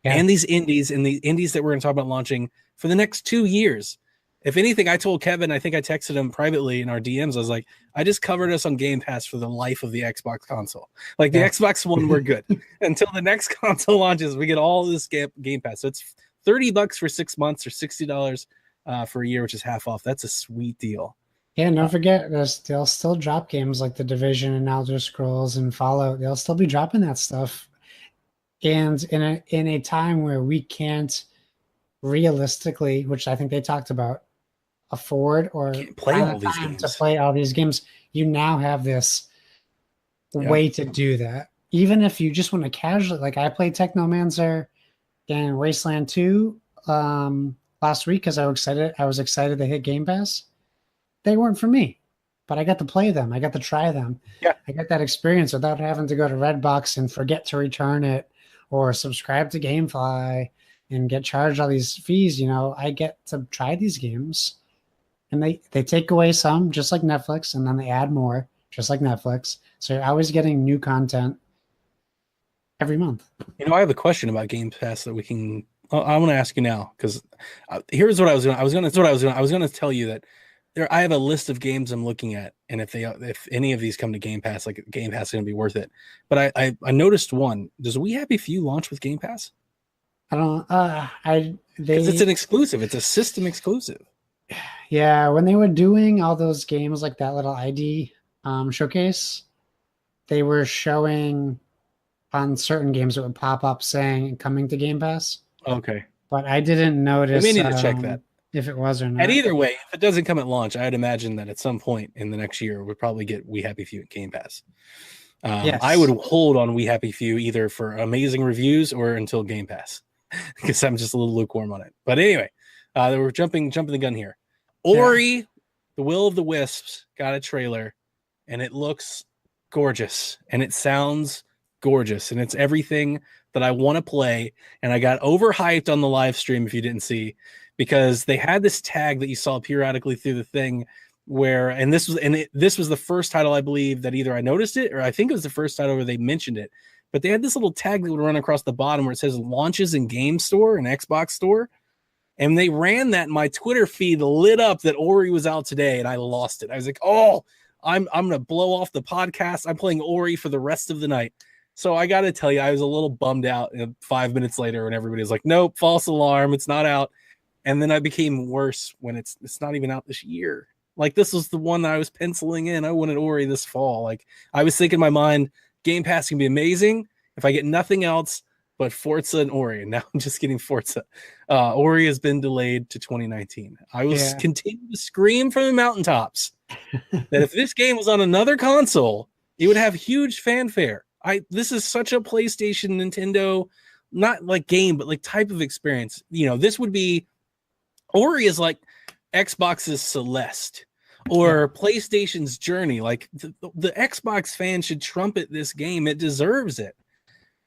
Yeah. and these indies and the indies that we're going to talk about launching for the next 2 years. If anything, I told Kevin, I think I texted him privately in our DMs. I was like, I just covered us on Game Pass for the life of the Xbox console. Like the Yeah. Xbox One, we're good until the next console launches. We get all this Game Pass. So it's $30 for 6 months or $60 for a year, which is half off. That's a sweet deal. Yeah, don't forget, they'll still drop games like The Division and Elder Scrolls and Fallout. They'll still be dropping that stuff. And in a time where we can't realistically, which I think they talked about, afford or Can't play find all the these time games. to play all these games, you now have this Yeah. way to do that. Even if you just want to casually, like I played Technomancer and Wasteland 2 last week because I was excited to hit Game Pass. They weren't for me, but I got to play them. I got to try them. Yeah. I got that experience without having to go to Redbox and forget to return it or subscribe to GameFly and get charged all these fees. You know, I get to try these games, and they take away some, just like Netflix, and then they add more, just like Netflix. So you're always getting new content every month. You know, I have a question about Game Pass that we can. I want to ask you now because here's what I was going to tell you that I have a list of games I'm looking at, and if any of these come to Game Pass, like Game Pass is going to be worth it. But I noticed one. Does We Happy Few launch with Game Pass? I don't. Because it's an exclusive. It's a system exclusive. Yeah, when they were doing all those games like that little ID showcase, they were showing on certain games it would pop up saying coming to Game Pass. Okay. But I didn't notice. We may need to check that. If it was or not. And either way, if it doesn't come at launch, I'd imagine that at some point in the next year, we'll probably get We Happy Few at Game Pass. Yes. I would hold on We Happy Few either for amazing reviews or until Game Pass because I'm just a little lukewarm on it. But anyway, we're jumping the gun here. Ori, The Will of the Wisps, got a trailer, and it looks gorgeous, and it sounds gorgeous, and it's everything that I want to play. And I got overhyped on the live stream, if you didn't see, because they had this tag that you saw periodically through the thing where, this was the first title, I believe, that either I noticed it or I think it was the first title where they mentioned it, but they had this little tag that would run across the bottom where it says launches in Game Store and Xbox Store. And they ran that, and my Twitter feed lit up that Ori was out today, and I lost it. I was like, oh, I'm going to blow off the podcast. I'm playing Ori for the rest of the night. So I got to tell you, I was a little bummed out 5 minutes later when everybody was like, nope, false alarm. It's not out. And then I became worse when it's not even out this year. Like, this was the one that I was penciling in. I wanted Ori this fall. Like, I was thinking in my mind, Game Pass can be amazing if I get nothing else but Forza and Ori. And now I'm just getting Forza. Ori has been delayed to 2019. I will continue to scream from the mountaintops that if this game was on another console, it would have huge fanfare. This is such a PlayStation, Nintendo, not like game, but like type of experience. You know, this would be Ori is like Xbox's Celeste or PlayStation's Journey. Like the Xbox fan should trumpet this game. It deserves it.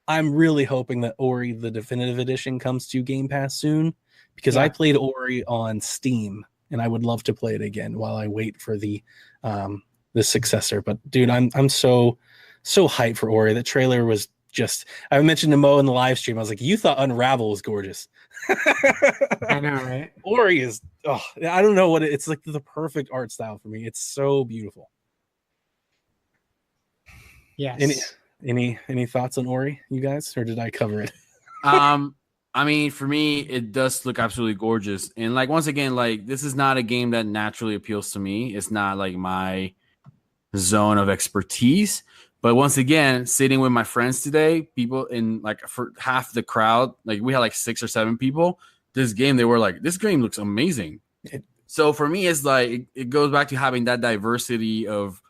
I'm really hoping that Ori, the definitive edition, comes to Game Pass soon because I played Ori on Steam and I would love to play it again while I wait for the successor. But dude, I'm so hyped for Ori. The trailer was just, I mentioned to Mo in the live stream, I was like, you thought Unravel was gorgeous. I know, right? Ori is, I don't know it's like the perfect art style for me. It's so beautiful. Yes. Any thoughts on Ori, you guys, or did I cover it? I mean, for me, it does look absolutely gorgeous. And like, once again, like, this is not a game that naturally appeals to me. It's not like my zone of expertise. But once again, sitting with my friends today, people in like for half the crowd, like we had like 6 or 7 people. This game, they were like, this game looks amazing. So for me, it's like it goes back to having that diversity of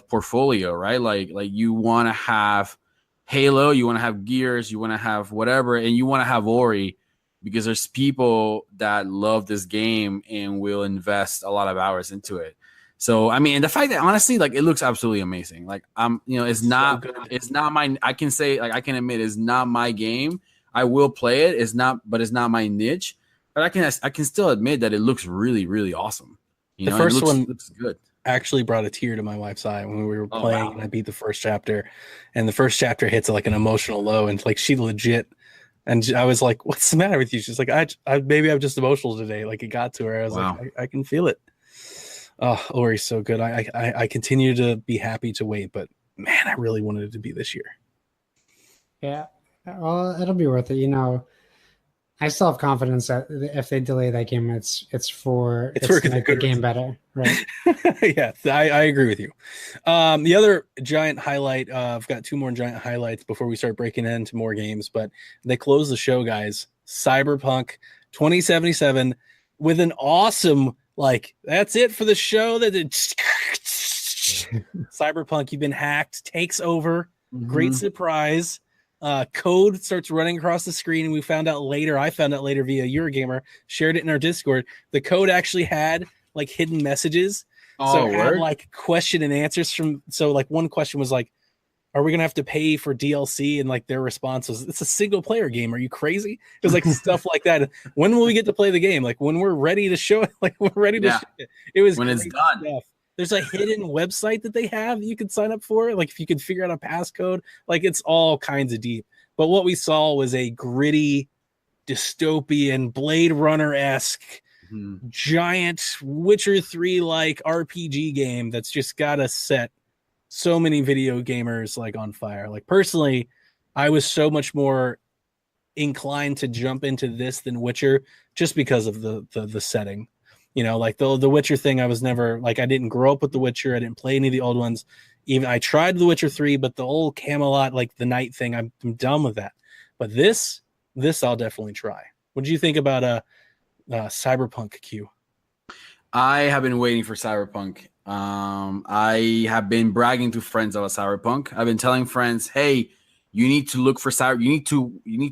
portfolio, right? Like you want to have Halo, you want to have Gears, you want to have whatever, and you want to have Ori because there's people that love this game and will invest a lot of hours into it. So, I mean, and the fact that honestly, like, it looks absolutely amazing. Like, it's not my, I can say, like, I can admit it's not my game. I will play it. It's not my niche, but I can still admit that it looks really, really awesome. The first one looks good. Actually brought a tear to my wife's eye when we were playing and I beat the first chapter, and the first chapter hits like an emotional low, and like she legit, and I was like, what's the matter with you? She's like, I maybe I'm just emotional today. Like, it got to her. I was like, I can feel it. Oh, Ori's so good. I continue to be happy to wait, but man, I really wanted it to be this year. Yeah. Well, it'll be worth it. You know, I still have confidence that if they delay that game, it's to make the game better, right? Yeah, I agree with you. The other giant highlight, I've got 2 more giant highlights before we start breaking into more games, but they close the show, guys. Cyberpunk 2077 with an awesome, like, that's it for the show. That Cyberpunk, you've been hacked, takes over. Mm-hmm. Great surprise. Code starts running across the screen, and I found out later via Eurogamer, shared it in our Discord. The code actually had like hidden messages. So it had like question and answers so like one question was like, are we gonna have to pay for DLC? And like their response was, it's a single player game. Are you crazy? It was like stuff like that. When will we get to play the game? Like when we're ready to show it, like we're ready to show it. It was when it's done. Stuff. There's a hidden website that they have you can sign up for. Like if you can figure out a passcode, like it's all kinds of deep. But what we saw was a gritty, dystopian, Blade Runner-esque, giant Witcher 3-like RPG game that's just got to set so many video gamers like on fire. Like personally, I was so much more inclined to jump into this than Witcher just because of the setting. You know, like the Witcher thing, I was never like, I didn't grow up with the Witcher. I didn't play any of the old ones. Even I tried The Witcher 3, but the old Camelot, like the night thing, I'm done with that. But this I'll definitely try. What do you think about Cyberpunk, Q? I have been waiting for Cyberpunk. I have been bragging to friends about Cyberpunk. I've been telling friends, hey, you need to look for you need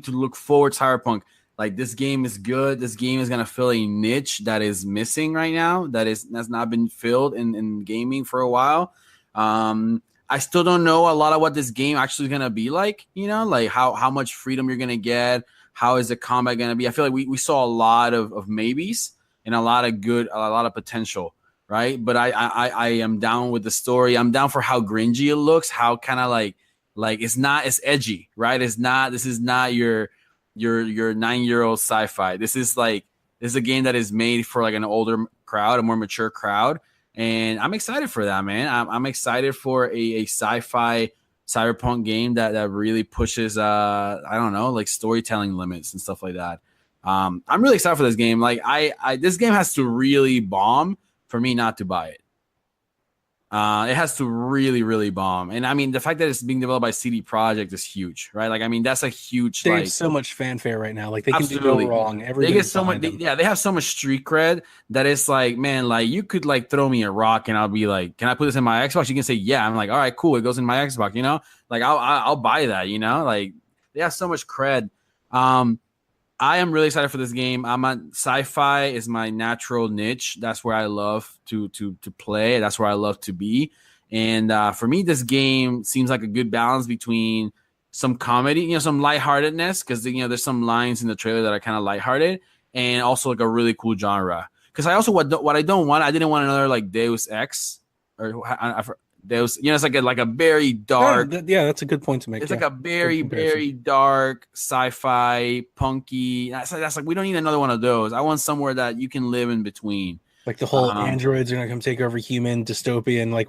to look forward to Cyberpunk. Like, this game is good. This game is gonna fill a niche that is missing right now. That's not been filled in gaming for a while. I still don't know a lot of what this game actually is gonna be like. You know, like how much freedom you're gonna get. How is the combat gonna be? I feel like we saw a lot of maybes and a lot of potential, right? But I am down with the story. I'm down for how cringy it looks. How kind of like it's edgy, right? This is not your 9-year-old sci-fi. This is a game that is made for like an older crowd, a more mature crowd, and I'm excited for that, man. I'm excited for a sci-fi cyberpunk game that really pushes I don't know, like storytelling limits and stuff like that. I'm really excited for this game. Like this game has to really bomb for me not to buy it. It has to really, really bomb. And I mean, the fact that it's being developed by CD Projekt is huge, right? Like, I mean, that's a huge, They like, have so much fanfare right now. Like they can do absolutely. no wrong. They Everybody's get so much, behind them. yeah, they have so much street cred that it's like, man, like you could like throw me a rock and I'll be like, can I put this in my Xbox? You can say, yeah. I'm like, all right, cool. It goes in my Xbox, you know, like I'll buy that, you know, like they have so much cred. I am really excited for this game. Sci-fi is my natural niche. That's where I love to play. That's where I love to be. And for me, this game seems like a good balance between some comedy, you know, some lightheartedness, because you know there's some lines in the trailer that are kind of lighthearted, and also like a really cool genre. Because I also what I don't want, I didn't want another like Deus Ex or Deus, you know, it's like a very dark. Yeah, that's a good point to make. It's like a very dark sci-fi punky. That's like we don't need another one of those. I want somewhere that you can live in between. Like the whole androids are gonna come take over human dystopian. Like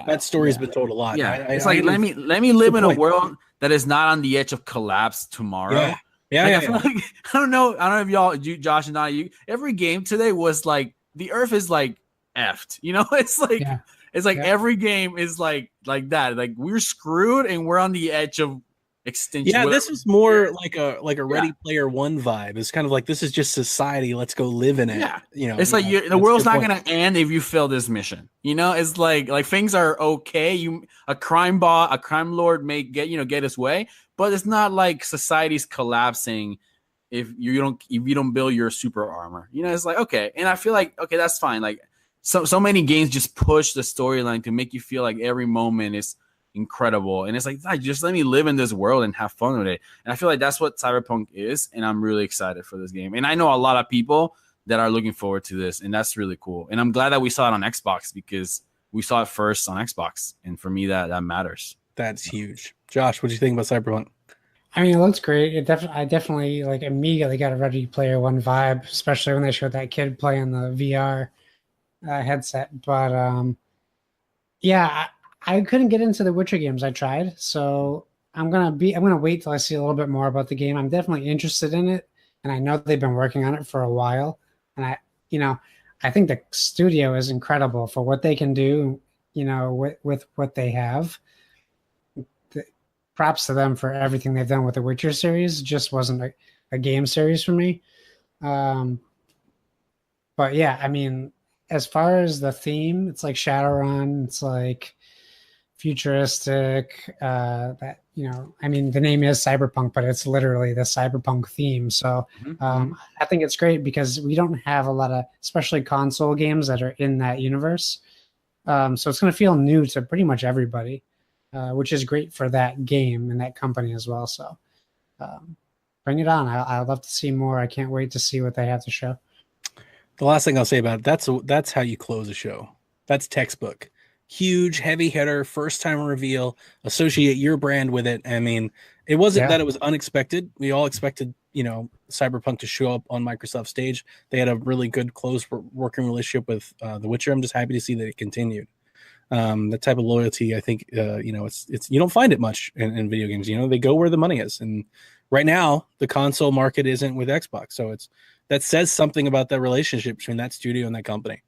that story's been told a lot. Yeah, it's like let me live in a world that is not on the edge of collapse tomorrow. Yeah. Like, I don't know if y'all, Josh and Donnie, every game today was like the Earth is like effed. You know, it's like every game is like that. Like we're screwed and we're on the edge of extinction. Yeah, this was more like a Ready Player One vibe. It's kind of like this is just society. Let's go live in it. Yeah, you know, it's like the world's not gonna end if you fail this mission. You know, it's like things are okay. A crime lord may get his way, but it's not like society's collapsing if you don't build your super armor. You know, it's like okay, and I feel like okay, that's fine. Like so many games just push the storyline to make you feel like every moment is incredible, and it's like just let me live in this world and have fun with it. And I feel like that's what Cyberpunk is, and I'm really excited for this game. And I know a lot of people that are looking forward to this, and that's really cool. And I'm glad that we saw it on Xbox because we saw it first on Xbox, and for me that matters. That's huge. Josh, what do you think about Cyberpunk? I mean, it looks great. I definitely like immediately got a Ready Player One vibe, especially when they showed that kid playing the VR headset. But yeah. I couldn't get into the Witcher games. I tried, so I'm gonna wait till I see a little bit more about the game. I'm definitely interested in it, and I know they've been working on it for a while. And I think the studio is incredible for what they can do. You know, with what they have. Props to them for everything they've done with the Witcher series. It just wasn't a game series for me. But yeah, I mean, as far as the theme, it's like Shadowrun. It's like futuristic, that I mean the name is cyberpunk, but it's literally the cyberpunk theme. So I think it's great because we don't have a lot of especially console games that are in that universe, so it's going to feel new to pretty much everybody, which is great for that game and that company as well. So bring it on. I'd love to see more. I can't wait to see what they have to show. The last thing I'll say about it, that's how you close a show. That's textbook. Huge, heavy hitter, first time reveal, associate your brand with it. I mean, it wasn't that it was unexpected. We all expected, Cyberpunk to show up on Microsoft stage. They had a really good, close working relationship with The Witcher. I'm just happy to see that it continued. That type of loyalty, I think, it's you don't find it much in video games. They go where the money is. And right now, the console market isn't with Xbox. So that says something about that relationship between that studio and that company.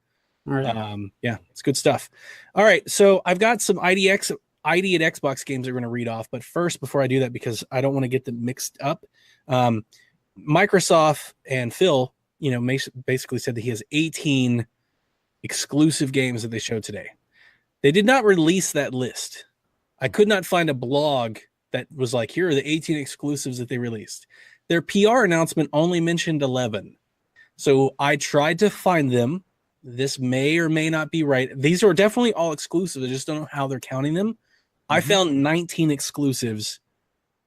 Right. Yeah, it's good stuff. All right, so I've got some ID at Xbox games that we're going to read off. But first, before I do that, because I don't want to get them mixed up, Microsoft and Phil, basically said that he has 18 exclusive games that they showed today. They did not release that list. I could not find a blog that was like, here are the 18 exclusives that they released. Their PR announcement only mentioned 11. So I tried to find them. This may or may not be right. These are definitely all exclusive. I just don't know how they're counting them. I found 19 exclusives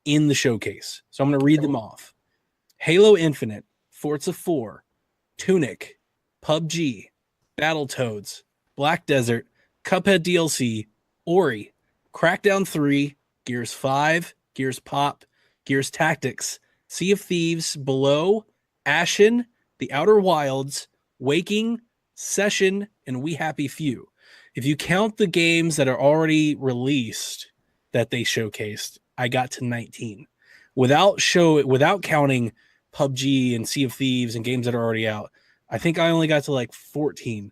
in the showcase. So I'm going to read them off. Halo Infinite, Forza 4, Tunic, PUBG, Battletoads, Black Desert, Cuphead DLC, Ori, Crackdown 3, Gears 5, Gears Pop, Gears Tactics, Sea of Thieves, Below, Ashen, The Outer Wilds, Waking, Session, and We Happy Few. If you count the games that are already released that they showcased, I got to 19. Without counting PUBG and Sea of Thieves and games that are already out, I think I only got to like 14.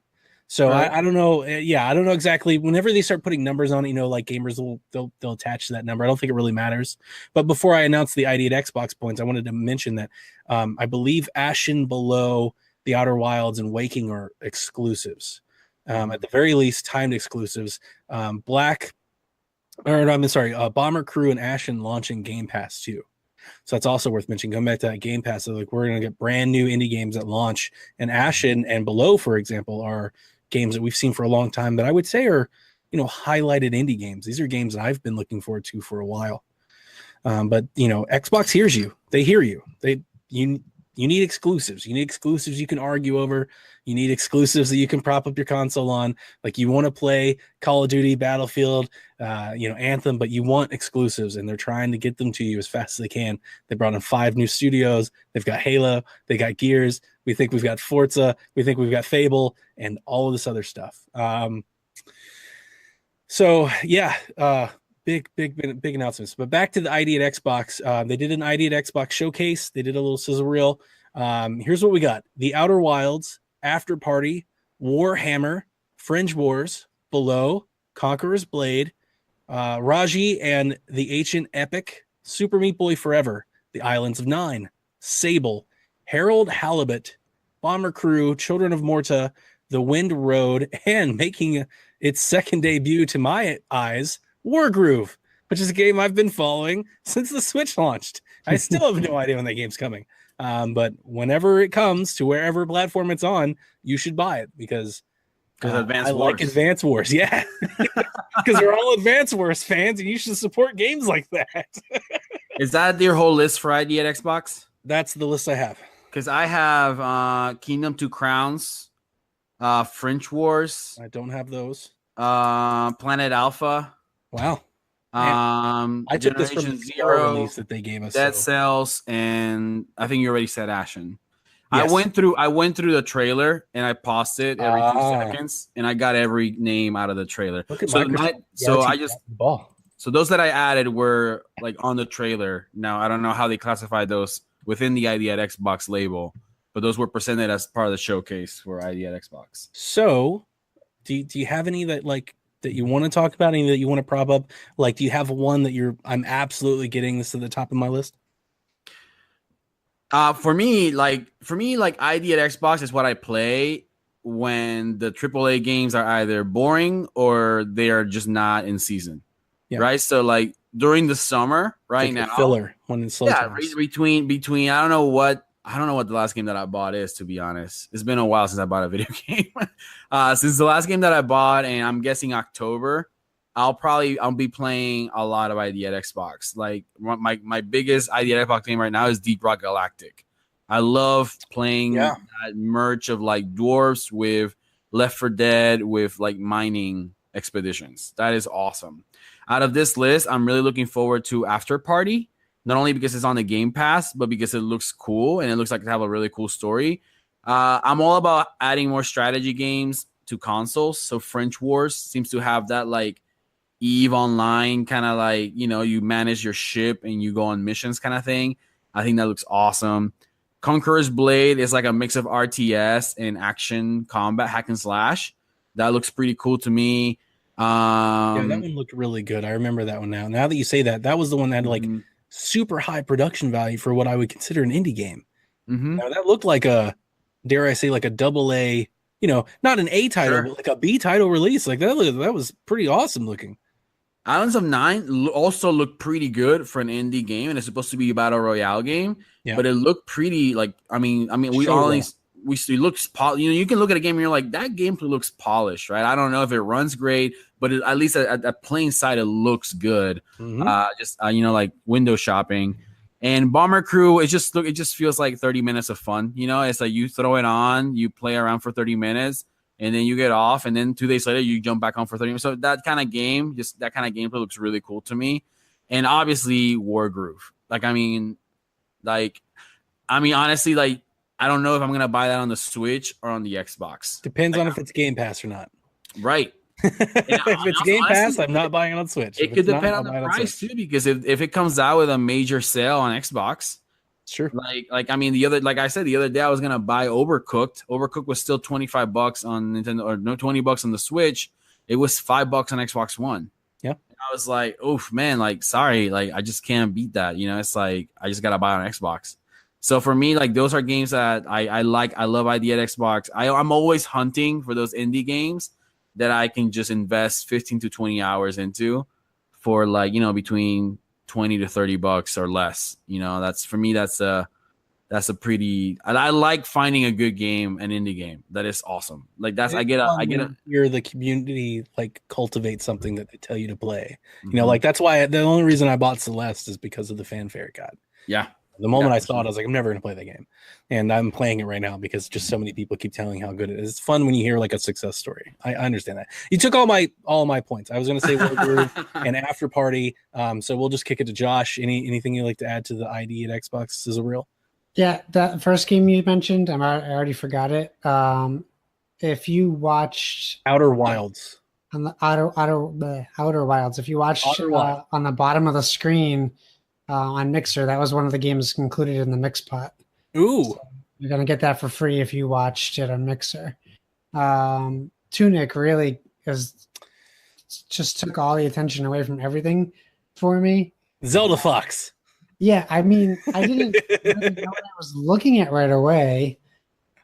So Right. I don't know. Yeah, I don't know exactly. Whenever they start putting numbers on it, like gamers they'll attach to that number. I don't think it really matters. But before I announce the ID at Xbox points, I wanted to mention that I believe Ashen, Below, The Outer Wilds, and Waking are exclusives. At the very least, timed exclusives. Bomber Crew and Ashen launching Game Pass too. So that's also worth mentioning. Going back to that Game Pass, so like we're going to get brand new indie games at launch, and Ashen and Below, for example, are games that we've seen for a long time that I would say are, highlighted indie games. These are games that I've been looking forward to for a while. But Xbox hears you. They hear you. You need exclusives. You need exclusives you can argue over. You need exclusives that you can prop up your console on. Like you want to play Call of Duty, Battlefield, Anthem, but you want exclusives, and they're trying to get them to you as fast as they can. They brought in 5 new studios. They've got Halo. They got Gears. We think we've got Forza. We think we've got Fable, and all of this other stuff. Big announcements. But back to the ID at Xbox. They did an ID at Xbox showcase. They did a little sizzle reel. Here's what we got: The Outer Wilds, After Party, Warhammer, Fringe Wars, Below, Conqueror's Blade, Raji and the Ancient Epic, Super Meat Boy Forever, The Islands of Nine, Sable, Harold Halibut, Bomber Crew, Children of Morta, The Wind Road, and making its second debut to my eyes, Wargroove, which is a game I've been following since the Switch launched. I still have no idea when that game's coming. But whenever it comes to wherever platform it's on, you should buy it because I like Advance Wars. Yeah, because we're all Advance Wars fans, and you should support games like that. Is that your whole list for ID at Xbox? That's the list I have. Because I have Kingdom 2 Crowns, French Wars. I don't have those. Planet Alpha. Wow. I took this from the Zero release that they gave us. Dead Cells, and I think you already said Ashen. Yes. I went through the trailer and I paused it every 2 seconds, and I got every name out of the trailer. Look at so those that I added were like on the trailer. Now I don't know how they classified those within the ID at Xbox label, but those were presented as part of the showcase for ID at Xbox. So, do you have any that you want to talk about, any that you want to prop up? Like, do you have one that I'm absolutely getting this to the top of my list? For me, ID at Xbox is what I play when the AAA games are either boring or they are just not in season. Yeah. Right. So like during the summer now, filler when it's slow. Yeah. Between, I don't know what the last game that I bought is, to be honest. It's been a while since I bought a video game. Since the last game that I bought, and I'm guessing October, I'll be playing a lot of ID at Xbox. Like my biggest ID at Xbox game right now is Deep Rock Galactic. I love playing that merge of like dwarves with Left 4 Dead with like mining expeditions. That is awesome. Out of this list, I'm really looking forward to After Party. Not only because it's on the Game Pass, but because it looks cool and it looks like it have a really cool story. I'm all about adding more strategy games to consoles. So French Wars seems to have that like EVE Online kind of like, you manage your ship and you go on missions kind of thing. I think that looks awesome. Conqueror's Blade is like a mix of RTS and action combat hack and slash. That looks pretty cool to me. Yeah, that one looked really good. I remember that one now. Now that you say that, that was the one that had like super high production value for what I would consider an indie game. Now that looked like a, dare I say, like a AA, not an A title, but like a B title release. Like that was pretty awesome looking. Islands of Nine also looked pretty good for an indie game, and it's supposed to be a battle royale game. Yeah. But it looked pretty like it looks you can look at a game and you're like, that gameplay looks polished, right? I don't know if it runs great, but at least at plain sight it looks good. Like window shopping. And Bomber Crew, it just feels like 30 minutes of fun. It's like you throw it on, you play around for 30 minutes, and then you get off, and then 2 days later you jump back on for 30 minutes. So that kind of gameplay looks really cool to me. And obviously Wargroove. Honestly, like I don't know if I'm gonna buy that on the Switch or on the Xbox. Depends on if it's Game Pass or not. Right. If it's Game Pass, I'm not buying it on Switch. It could depend on the price too, because if it comes out with a major sale on Xbox, Sure. Like I mean, like I said the other day, I was gonna buy Overcooked. Overcooked was still $25 on Nintendo, or no, $20 on the Switch. It was $5 on Xbox One. Yeah. And I was like, oof, man, like sorry, like I just can't beat that. You know, it's like I just gotta buy on Xbox. So for me, like those are games that I like. I love ID at Xbox. I'm always hunting for those indie games that I can just invest 15 to 20 hours into for like, you know, between 20 to $30 or less. You know, that's for me, that's a pretty, I like finding a good game, an indie game that is awesome. Like that's, I get you're the community, like cultivate something that they tell you to play. Mhm. You know, like that's why the only reason I bought Celeste is because of the fanfare it got. Yeah. The moment Yeah, I saw it, I was like, I'm never going to play that game. And I'm playing it right now because just so many people keep telling how good it is. It's fun when you hear like a success story. I understand that. You took all my points. I was going to say World Groove and After Party. So we'll just kick it to Josh. Anything you'd like to add to the ID at Xbox is a real? Yeah, that first game you mentioned, I already forgot it. If you watched Outer Wilds. On the Outer Wilds, if you watched on the bottom of the screen on Mixer, that was one of the games included in the mix pot. Ooh. So you're going to get that for free if you watched it on Mixer. Tunic really just took all the attention away from everything for me. Zelda Fox. Yeah, I mean, I didn't really know what I was looking at right away.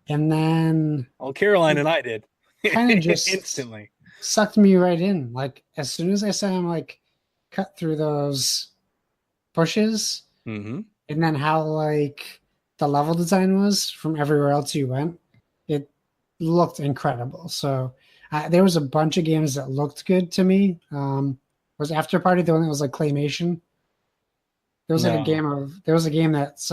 And then Caroline and I did. Kind of just instantly sucked me right in. Like as soon as I saw him like cut through those bushes, mm-hmm. and then how like the level design was from everywhere else you went, it looked incredible. So there was a bunch of games that looked good to me. Was After Party the one that was like claymation? There was like a game that's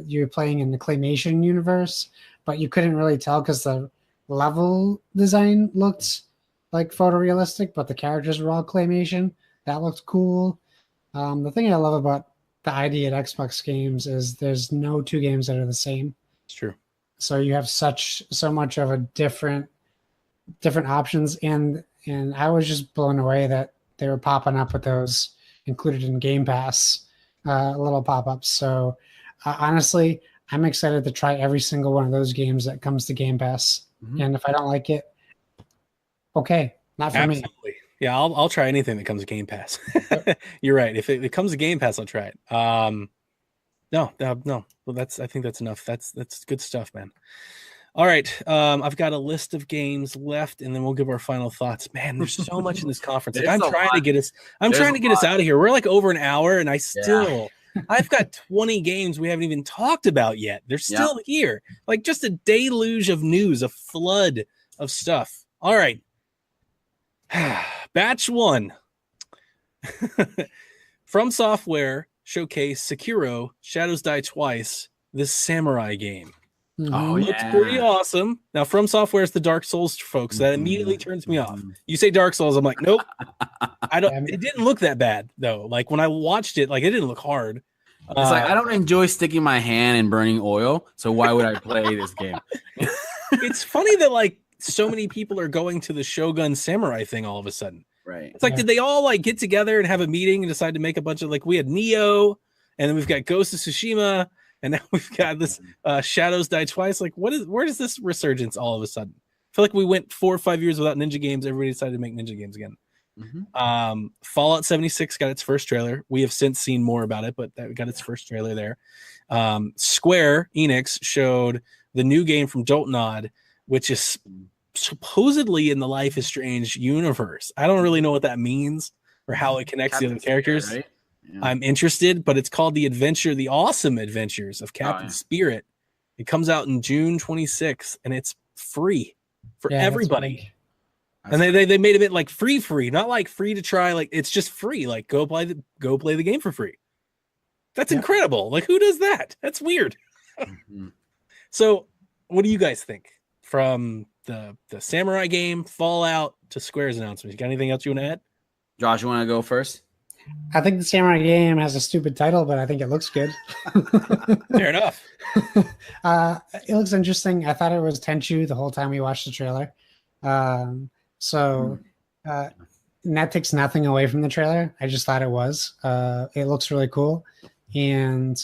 you were playing in the claymation universe, but you couldn't really tell because the level design looked like photorealistic, but the characters were all claymation. That looked cool. The thing I love about the ID at Xbox games is there's no two games that are the same. It's true. So you have so much of a different options, and I was just blown away that they were popping up with those included in Game Pass, little pop-ups. So honestly, I'm excited to try every single one of those games that comes to Game Pass. Mm-hmm. And if I don't like it, okay, not for me. Yeah, I'll try anything that comes to Game Pass. You're right. If it comes to Game Pass, I'll try it. No. Well, I think that's enough. That's good stuff, man. All right. I've got a list of games left, and then we'll give our final thoughts. Man, there's so much in this conference. Like, I'm trying to get us out of here. We're like over an hour, and I've got 20 games we haven't even talked about yet. They're still here. Like just a deluge of news, a flood of stuff. All right. Batch 1. From Software showcase Sekiro Shadows Die Twice, this samurai game. Mm-hmm. Oh, looks pretty awesome. Now, From Software is the Dark Souls folks. That immediately turns me off. You say Dark Souls, I'm like, nope. I don't. It didn't look that bad though. Like when I watched it, like it didn't look hard. It's like I don't enjoy sticking my hand and burning oil, so why would I play this game? It's funny that like so many people are going to the Shogun Samurai thing all of a sudden. Right. It's like, did they all like get together and have a meeting and decide to make a bunch of like we had Neo, and then we've got Ghost of Tsushima. And now we've got this Shadows Die Twice. Like, where does this resurgence all of a sudden? I feel like we went 4 or 5 years without Ninja games. Everybody decided to make Ninja games again. Mm-hmm. Fallout 76 got its first trailer. We have since seen more about it, but that got its first trailer there. Square Enix showed the new game from Joltnod, which is supposedly in the Life is Strange universe. I don't really know what that means or how it connects the other characters. Right? Yeah. I'm interested, but it's called The Awesome Adventures of Captain Spirit. It comes out in June 26th, and it's free for everybody. And they made a bit like free, not like free to try. Like it's just free. Like go play the game for free. That's incredible. Like who does that? That's weird. Mm-hmm. So, what do you guys think from the Samurai game, Fallout to Square's announcement? You got anything else you want to add? Josh, you want to go first? I think the Samurai game has a stupid title, but I think it looks good. Fair enough. It looks interesting. I thought it was Tenchu the whole time we watched the trailer. And that takes nothing away from the trailer. I just thought it was. It looks really cool. And,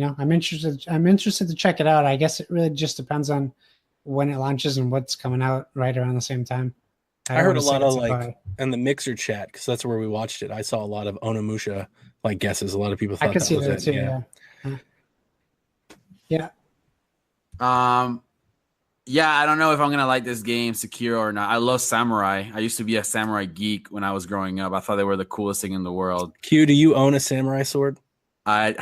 I'm interested. I'm interested to check it out. I guess it really just depends on when it launches and what's coming out right around the same time. I heard a lot of like in the Mixer chat because that's where we watched it. I saw a lot of Onimusha like guesses. A lot of people thought I could that see was that it. too. Yeah. Yeah. Yeah, I don't know if I'm gonna like this game, Sekiro, or not. I love samurai. I used to be a samurai geek when I was growing up. I thought they were the coolest thing in the world. Q, do you own a samurai sword? I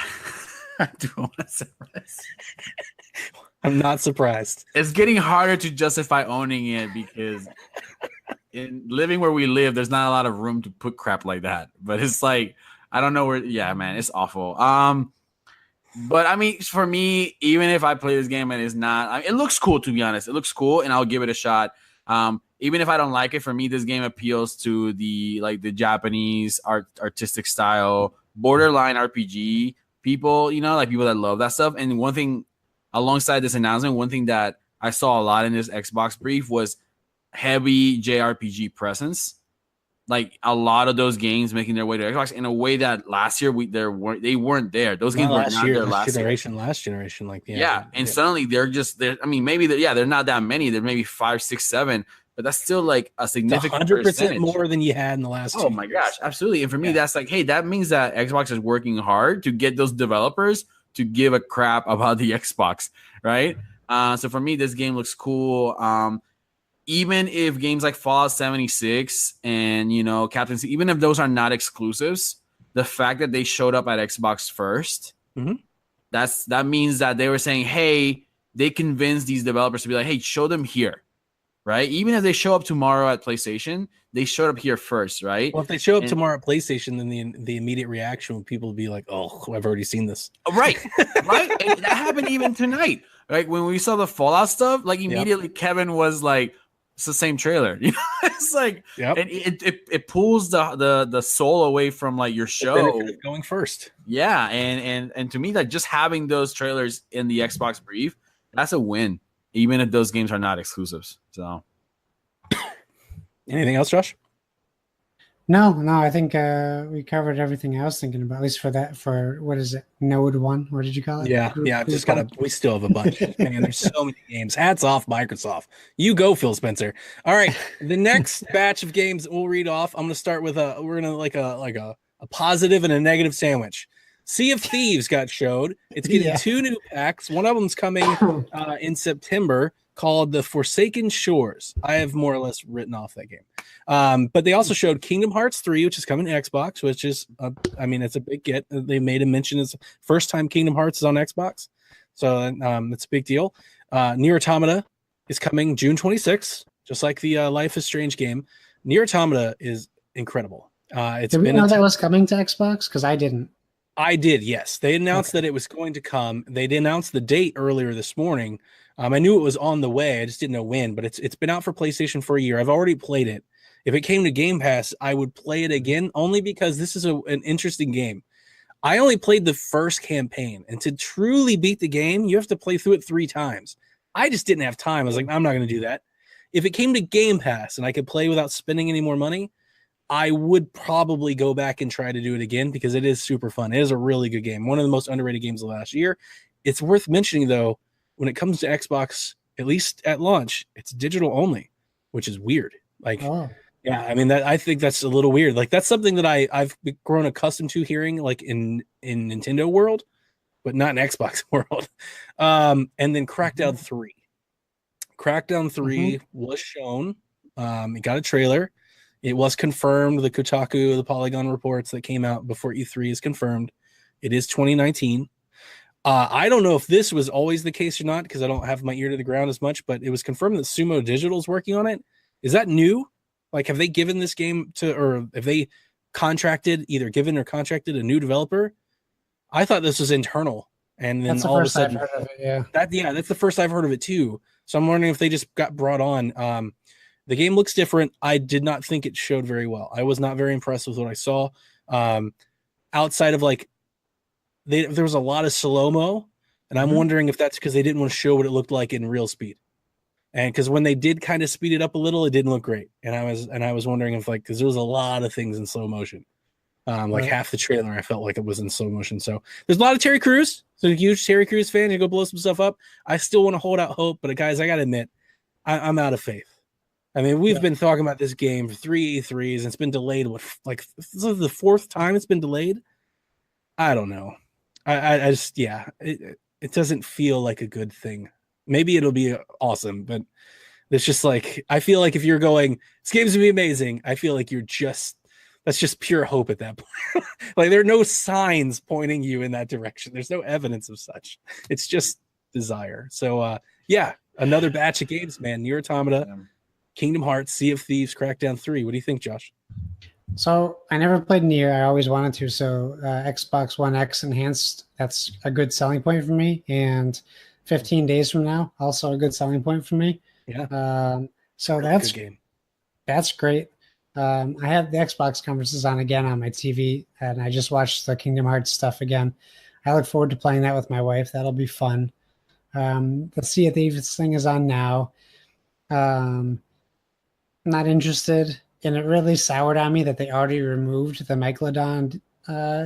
do own a samurai sword. I'm not surprised. It's getting harder to justify owning it because in living where we live, there's not a lot of room to put crap like that. But it's like, I don't know where. Yeah, man, it's awful. But I mean, for me, even if I play this game and it's not, it looks cool, to be honest. It looks cool, and I'll give it a shot. Even if I don't like it, for me, this game appeals to the Japanese artistic style, borderline RPG people, like people that love that stuff. And one thing alongside this announcement, one thing that I saw a lot in this Xbox brief was heavy JRPG presence. Like a lot of those games making their way to Xbox in a way that last year they weren't there. Those games were not there last generation. Like suddenly they're I mean, maybe they're not that many. They're maybe 5, 6, 7, but that's still like a significant 100% more than you had in the last. Oh my gosh, absolutely! And for me, that's like, hey, that means that Xbox is working hard to get those developers to give a crap about the Xbox, right? So for me, this game looks cool. Even if games like Fallout 76 and, Captain C, even if those are not exclusives, the fact that they showed up at Xbox first, that means that they were saying, hey, they convinced these developers to be like, hey, show them here, right? Even if they show up tomorrow at PlayStation, they showed up here first, right? Well, if they show up tomorrow at PlayStation, then the immediate reaction would people be like, oh, I've already seen this. Right, right? And that happened even tonight. Like when we saw the Fallout stuff, like immediately Kevin was like, it's the same trailer. It's like, and it pulls the soul away from like your show going first. Yeah, and to me, like just having those trailers in the Xbox brief, that's a win, even if those games are not exclusives. So, anything else, Josh? No, I think we covered everything I was thinking about, at least for what is it? Node 1? What did you call it? Yeah. We still have a bunch. Man, there's so many games. Hats off, Microsoft. You go, Phil Spencer. All right. The next batch of games we'll read off. I'm gonna start with we're gonna like a positive and a negative sandwich. Sea of Thieves got showed. It's getting 2 new packs. One of them's coming in September, called The Forsaken Shores. I have more or less written off that game. But they also showed Kingdom Hearts 3, which is coming to Xbox, which is, it's a big get. They made a mention it's first time Kingdom Hearts is on Xbox. So it's a big deal. Nier Automata is coming June 26th, just like the Life is Strange game. Nier Automata is incredible. Did we know that was coming to Xbox? Because I didn't. I did, yes. They announced that it was going to come. They announced the date earlier this morning. I knew it was on the way. I just didn't know when, but it's been out for PlayStation for a year. I've already played it. If it came to Game Pass, I would play it again, only because this is an interesting game. I only played the first campaign, and to truly beat the game, you have to play through it 3 times. I just didn't have time. I was like, I'm not going to do that. If it came to Game Pass and I could play without spending any more money, I would probably go back and try to do it again because it is super fun. It is a really good game. One of the most underrated games of last year. It's worth mentioning, though, when it comes to Xbox, at least at launch, it's digital only, which is weird. Yeah, I think that's a little weird. Like that's something that I've grown accustomed to hearing, like in Nintendo world, but not in Xbox world. And then Crackdown 3. Crackdown 3 was shown. It got a trailer. It was confirmed. The Kotaku, the Polygon reports that came out before E3 is confirmed. It is 2019. I don't know if this was always the case or not because I don't have my ear to the ground as much, but it was confirmed that Sumo Digital is working on it. Is that new? Like, have they given this game or have they given or contracted a new developer? I thought this was internal. And then all of a sudden, I've heard of it, that's the first I've heard of it too. So I'm wondering if they just got brought on. The game looks different. I did not think it showed very well. I was not very impressed with what I saw. Outside of there was a lot of slow-mo, and I'm wondering if that's because they didn't want to show what it looked like in real speed. And because when they did kind of speed it up a little, it didn't look great. And I was wondering if because there was a lot of things in slow motion. Like Right. half the trailer, I felt like it was in slow motion. So there's a lot of Terry Crews. So a huge Terry Crews fan. You go blow some stuff up. I still want to hold out hope, but guys, I gotta admit, I'm out of faith. I mean, we've been talking about this game for 3 E3s, and it's been delayed. What, like, this is the 4th time it's been delayed? I don't know. I just, yeah, it doesn't feel like a good thing. Maybe it'll be awesome, but it's just like, I feel like if you're going, this game's gonna be amazing, I feel like that's just pure hope at that point. Like, there are no signs pointing you in that direction. There's no evidence of such. It's just desire. So, yeah, another batch of games, man. Nier Automata, Kingdom Hearts, Sea of Thieves, Crackdown 3. What do you think, Josh? So I never played Nier. I always wanted to. So Xbox One X enhanced, that's a good selling point for me. And 15 days from now, also a good selling point for me. Yeah. So Really that's good game. That's great. I have the Xbox conferences on again on my TV, and I just watched the Kingdom Hearts stuff again. I look forward to playing that with my wife. That'll be fun. The Sea of Thieves thing is on now. Not interested, and it really soured on me that they already removed the Megalodon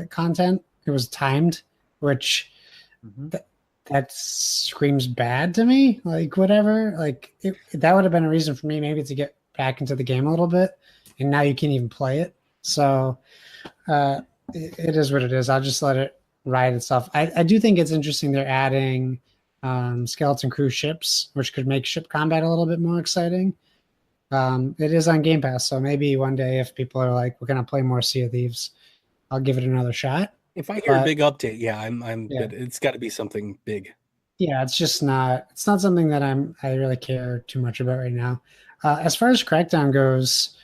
content. It was timed, which that screams bad to me. Like, whatever. Like, that would have been a reason for me maybe to get back into the game a little bit, and now you can't even play it. So it is what it is. I'll just let it ride itself. I do think it's interesting they're adding skeleton crew ships, which could make ship combat a little bit more exciting. It is on Game Pass, so maybe one day if people are like, we're gonna play more Sea of Thieves, I'll give it another shot. If I hear a big update, yeah, but it's got to be something big. Yeah, it's not something that I really care too much about right now. As far as Crackdown goes,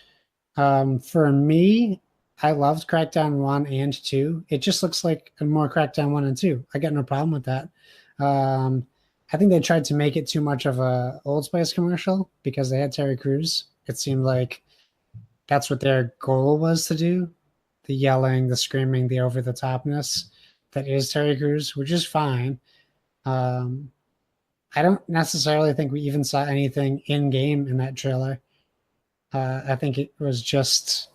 for me, I loved Crackdown 1 and 2. It just looks like a more Crackdown 1 and 2. I got no problem with that. I think they tried to make it too much of a Old Spice commercial because they had Terry Crews. It seemed like that's what their goal was to do. The yelling, the screaming, the over-the-topness that is Terry Crews, which is fine. I don't necessarily think we even saw anything in-game in that trailer. I think it was just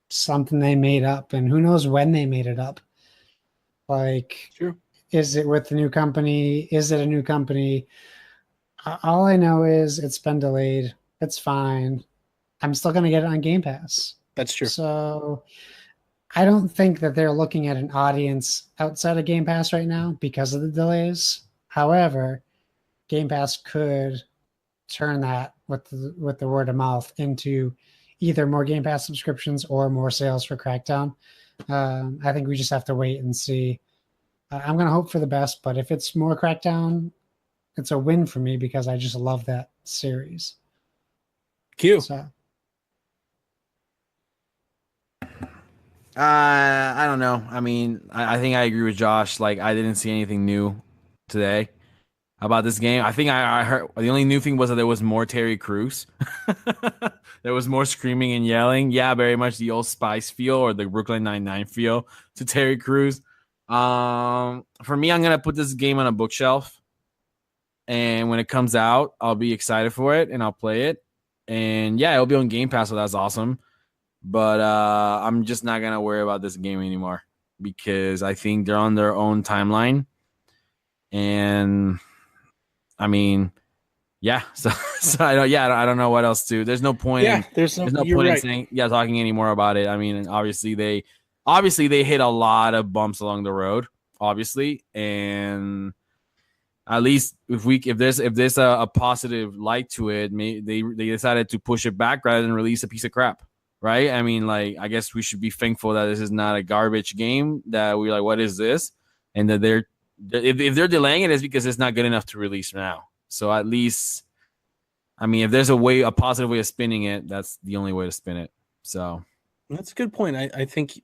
something they made up, and who knows when they made it up. Like, Sure. Is it with the new company? Is it a new company? All I know is it's been delayed. It's fine. I'm still going to get it on Game Pass. That's true. So I don't think that they're looking at an audience outside of Game Pass right now because of the delays. However, Game Pass could turn that with the word of mouth into either more Game Pass subscriptions or more sales for Crackdown. I think we just have to wait and see. I'm going to hope for the best, but if it's more Crackdown, it's a win for me because I just love that series. Q. So, I don't know. I mean, I think I agree with Josh. Like, I didn't see anything new today about this game. I think I heard the only new thing was that there was more Terry Crews. There was more screaming and yelling. Yeah, very much the Old Spice feel or the Brooklyn Nine-Nine feel to Terry Crews. For me, I'm gonna put this game on a bookshelf, and when it comes out, I'll be excited for it and I'll play it. And yeah, it'll be on Game Pass, so that's awesome. But I'm just not gonna worry about this game anymore because I think they're on their own timeline. And I mean, yeah. So I don't know what else to. There's no point. Yeah, there's no point right. in saying talking anymore about it. I mean, obviously they hit a lot of bumps along the road, obviously, and at least if there's a positive light to it, they decided to push it back rather than release a piece of crap. Right? I mean, like, I guess we should be thankful that this is not a garbage game that we're like, what is this? And that if they're delaying it, it's because it's not good enough to release now. So at least, I mean, if there's a positive way of spinning it, that's the only way to spin it. So that's a good point. I think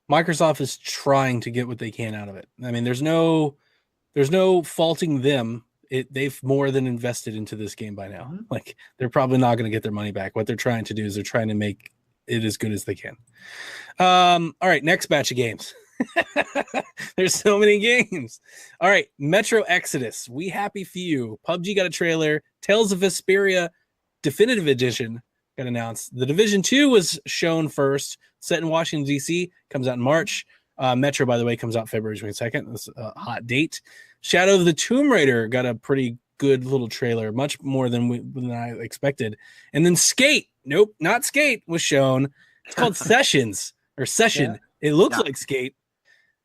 Microsoft is trying to get what they can out of it. I mean, there's no faulting them. They've more than invested into this game by now. Mm-hmm. Like, they're probably not going to get their money back. What they're trying to do is they're trying to make it as good as they can. All right, next batch of games. There's so many games. All right, Metro Exodus. We happy few. PUBG got a trailer. Tales of Vesperia Definitive Edition. got announced. The Division 2 was shown first, set in Washington, D.C., comes out in March. Metro, by the way, comes out February 22nd. That's a hot date. Shadow of the Tomb Raider got a pretty good little trailer, much more than I expected. And then Skate, nope, not Skate, was shown. It's called Sessions or Session. Yeah. It looks like Skate.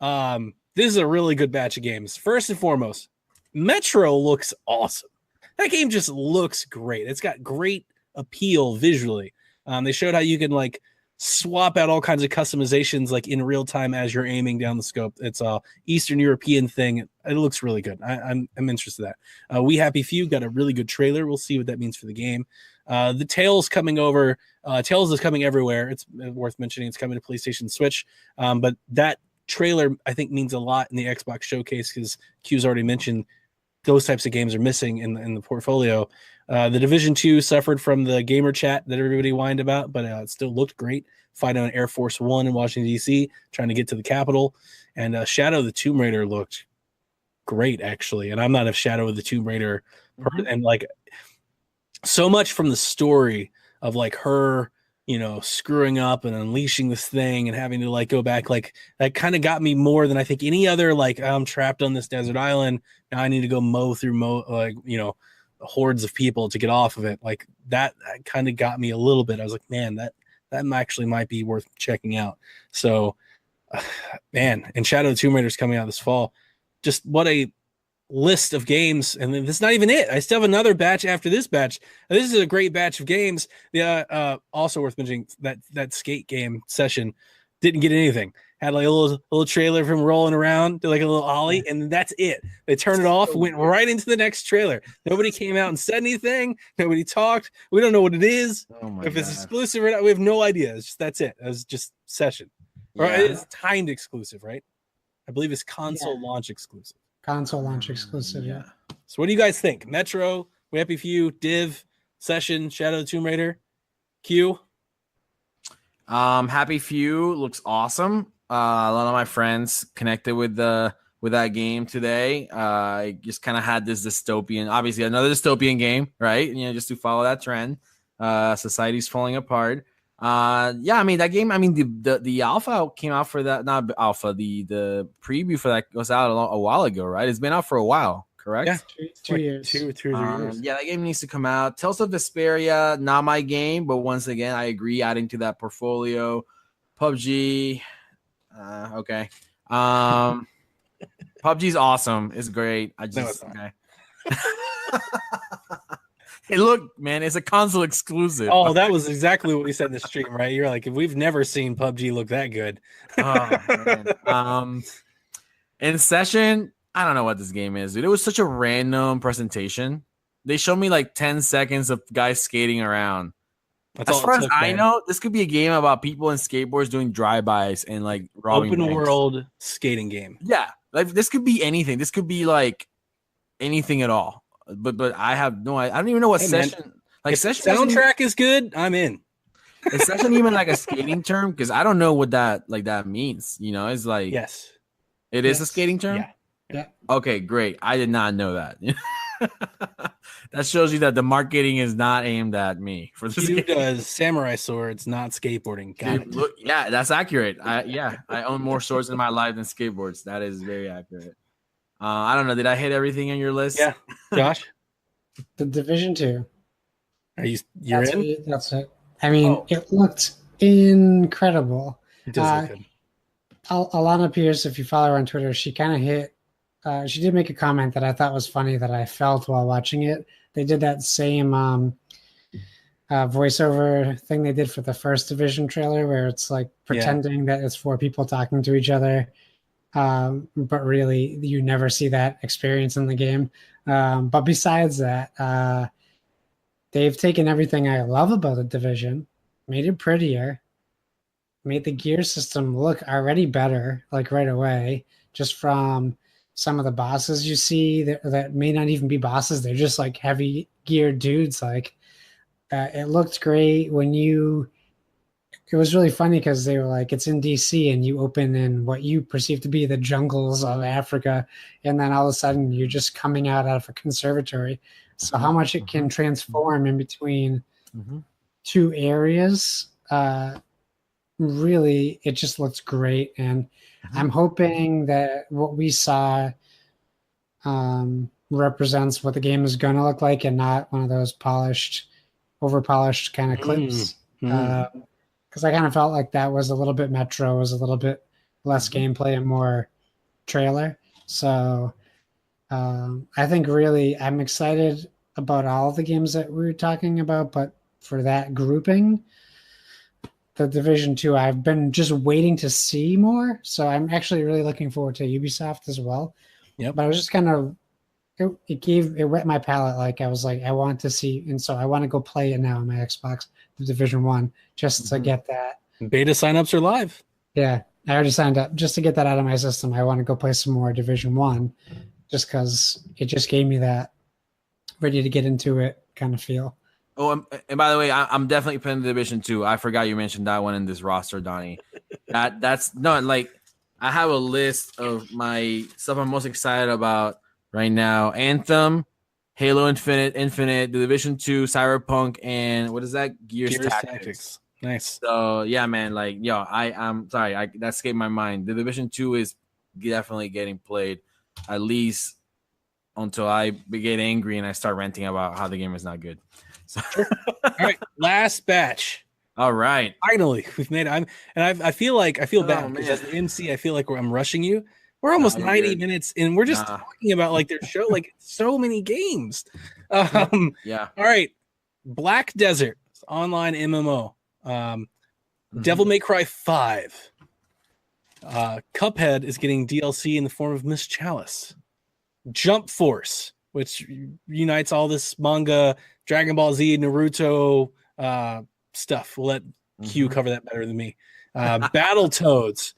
This is a really good batch of games. First and foremost, Metro looks awesome. That game just looks great. It's got great appeal visually. They showed how you can like swap out all kinds of customizations like in real time as you're aiming down the scope. It's a Eastern European thing. It looks really good. I'm interested in that. We Happy Few got a really good trailer. We'll see what that means for the game. The Tales coming over. Tales is coming everywhere. It's worth mentioning. It's coming to PlayStation Switch. But that trailer I think means a lot in the Xbox showcase because Q's already mentioned those types of games are missing in the portfolio. The Division 2 suffered from the gamer chat that everybody whined about, but it still looked great. Fighting on Air Force One in Washington, D.C., trying to get to the Capitol. And Shadow of the Tomb Raider looked great, actually. And I'm not a Shadow of the Tomb Raider person. And like so much from the story of like her, you know, screwing up and unleashing this thing and having to like go back, like that kind of got me more than I think any other, like I'm trapped on this desert island. Now I need to go mow through like, you know, hordes of people to get off of it. Like that kind of got me a little bit. I was like, man, that actually might be worth checking out. So, man, and Shadow of the Tomb Raider is coming out this fall. Just what a list of games, and that's not even it. I still have another batch after this batch. This is a great batch of games. Also worth mentioning that Skate game Session didn't get anything. Had like a little trailer of him rolling around, did like a little ollie, and that's it. They turned it off, went right into the next trailer. Nobody came out and said anything. Nobody talked. We don't know what it is. If it's exclusive or not, we have no idea. It's just that's it. It was just Session. Or it's timed exclusive, right? I believe it's console launch exclusive. Console launch exclusive, yeah. So what do you guys think? Metro, We Happy Few, Div, Session, Shadow of the Tomb Raider, Q? Happy Few looks awesome. A lot of my friends connected with that game today. I just kind of had this dystopian, obviously another dystopian game, right? You know, just to follow that trend. Society's falling apart. I mean that game. I mean the alpha came out for that. Not alpha. The preview for that was out a while ago, right? It's been out for a while, correct? Yeah, 2 years, 2 or 3 years. Yeah, that game needs to come out. Tales of Vesperia, not my game, but once again, I agree. Adding to that portfolio, PUBG. Okay. PUBG's awesome. It's great. I just okay. Hey, look, man, it's a console exclusive. Oh, that was exactly what we said in the stream, right? You're like, if we've never seen PUBG look that good. In Session, I don't know what this game is, dude. It was such a random presentation. They showed me like 10 seconds of guys skating around. As far as I know, this could be a game about people in skateboards doing drive-bys and like robbing open banks. World skating game. Yeah, like this could be anything. This could be like anything at all. But I have no. I don't even know what Session. Man, like Session soundtrack is good. I'm in. Is Session even like a skating term? Because I don't know what that means. You know, it's like yes, it is a skating term. Yeah. Okay, great. I did not know that. That shows you that the marketing is not aimed at me for this. He does samurai swords, not skateboarding. Dude, look, yeah, that's accurate. I own more swords in my life than skateboards. That is very accurate. I don't know. Did I hit everything on your list? Yeah, Josh. The Division 2. Are you're in? That's it. I mean, it looked incredible. It does look good. Alana Pierce, if you follow her on Twitter, she kind of hit. She did make a comment that I thought was funny that I felt while watching it. They did that same voiceover thing they did for the first Division trailer, where it's like pretending that it's 4 people talking to each other. But really you never see that experience in the game. But besides that, they've taken everything I love about the Division, made it prettier, made the gear system look already better, like right away, just from some of the bosses you see that may not even be bosses. They're just like heavy geared dudes. Like it looked great it was really funny because they were like, it's in DC and you open in what you perceive to be the jungles of Africa. And then all of a sudden you're just coming out of a conservatory. So how much it can transform in between two areas, really, it just looks great. And I'm hoping that what we saw represents what the game is going to look like and not one of those over polished kind of clips. Because I kind of felt like that was a little bit Metro, was a little bit less gameplay and more trailer. So I think really I'm excited about all the games that we were talking about, but for that grouping, the Division 2, I've been just waiting to see more. So I'm actually really looking forward to Ubisoft as well. Yep. But I was just kind of, it wet my palate. Like I was like, I want to see, and so I want to go play it now on my Xbox, the Division 1, just to get that. Beta signups are live. Yeah, I already signed up just to get that out of my system. I want to go play some more Division 1 just because it just gave me that ready to get into it kind of feel. Oh, and by the way, I'm definitely playing the Division 2. I forgot you mentioned that one in this roster, Donnie. That's no, like I have a list of my stuff I'm most excited about right now: Anthem, Halo Infinite, the Division 2, Cyberpunk, and what is that? Gears Tactics. Nice. So yeah, man, like I'm sorry, that escaped my mind. The Division 2 is definitely getting played, at least until I get angry and I start ranting about how the game is not good. So. All right, last batch. All right, finally we've made it. I feel bad because as the MC, I feel like I'm rushing you. We're almost 90 minutes and we're just talking about like their show, like so many games. Yeah. All right, Black Desert online MMO. Devil May Cry 5. Cuphead is getting DLC in the form of Miss Chalice. Jump Force, which unites all this manga, Dragon Ball Z, Naruto stuff. We'll let Q cover that better than me. Battletoads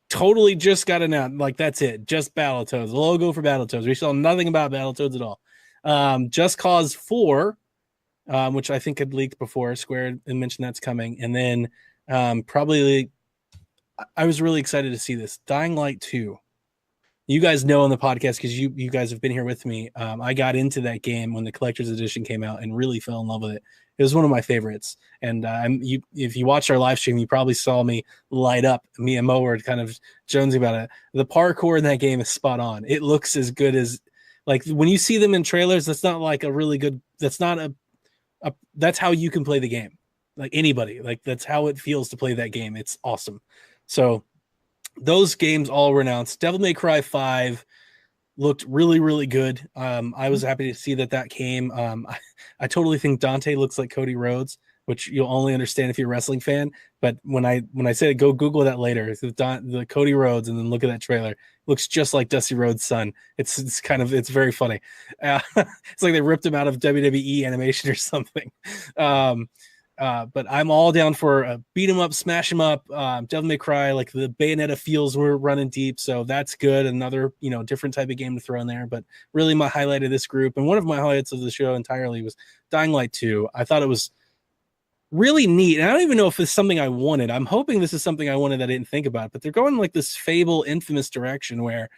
totally just got announced. Like that's it, just Battletoads. The logo for Battletoads. We saw nothing about Battletoads at all. Just Cause 4, which I think had leaked before. Square and mentioned that's coming, and then probably I was really excited to see this Dying Light 2. You guys know on the podcast because you guys have been here with me. I got into that game when the collector's edition came out and really fell in love with it. It was one of my favorites. And if you watched our live stream, you probably saw me light up. Me and Mo were kind of jonesing about it. The parkour in that game is spot on. It looks as good as like when you see them in trailers. That's not like a really good. That's not a. That's how you can play the game. Like anybody. Like that's how it feels to play that game. It's awesome. So. Those games all were announced. Devil May Cry 5 looked really, really good. I was happy to see that came. I totally think Dante looks like Cody Rhodes, which you'll only understand if you're a wrestling fan. But when I say go Google that later, the Cody Rhodes, and then look at that trailer. It looks just like Dusty Rhodes' son. It's very funny. It's like they ripped him out of WWE animation or something. But I'm all down for beat 'em up, smash 'em up. Devil May Cry, like the Bayonetta feels we're running deep, so that's good. Another different type of game to throw in there. But really, my highlight of this group, and one of my highlights of the show entirely, was Dying Light 2. I thought it was really neat, and I don't even know if it's something I wanted. I'm hoping this is something I wanted that I didn't think about. But they're going like this Fable, infamous direction where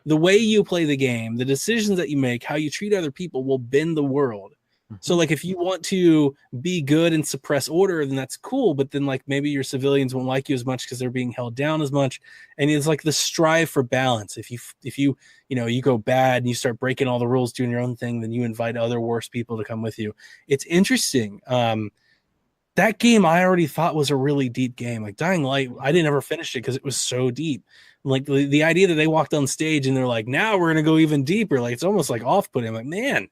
the way you play the game, the decisions that you make, how you treat other people will bend the world. So like if you want to be good and suppress order, then that's cool. But then like maybe your civilians won't like you as much because they're being held down as much. And it's like the strive for balance. If you go bad and you start breaking all the rules, doing your own thing, then you invite other worse people to come with you. It's interesting. That game I already thought was a really deep game. Like Dying Light, I didn't ever finish it because it was so deep. Like the idea that they walked on stage and they're like, now we're gonna go even deeper. Like it's almost like off-putting. I'm like, man.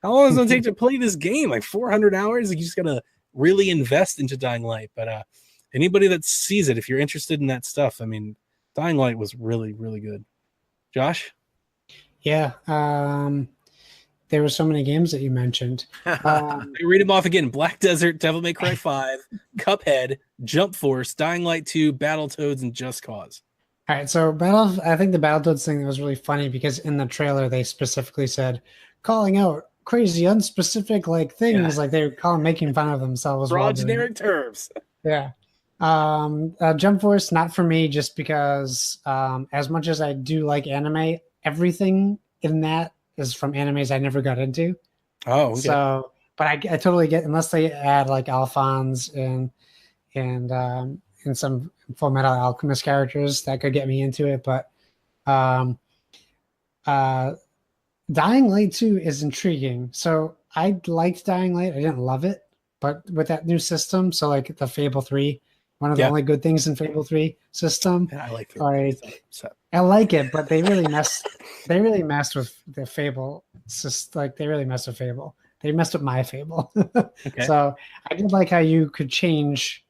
How long is it going to take to play this game? Like 400 hours? Like you just got to really invest into Dying Light. But anybody that sees it, if you're interested in that stuff, I mean, Dying Light was really, really good. Josh? Yeah. There were so many games that you mentioned. Read them off again. Black Desert, Devil May Cry 5, Cuphead, Jump Force, Dying Light 2, Battletoads, and Just Cause. All right. So I think the Battletoads thing was really funny because in the trailer, they specifically said, calling out crazy unspecific like things, like they were making fun of themselves. Broad generic terms. Yeah. Jump Force, not for me, just because as much as I do like anime, everything in that is from animes I never got into. Oh, okay. So but I totally get, unless they add like Alphonse and some Full Metal Alchemist characters that could get me into it. But um, uh, Dying Light 2 is intriguing. So I liked Dying Light. I didn't love it, but with that new system, so like the Fable 3, one of the only good things in Fable 3 system. Yeah, I like it. Like, I like it, but they really messed with the Fable. It's just like they really messed with Fable. They messed with my Fable. Okay. So I did like how you could change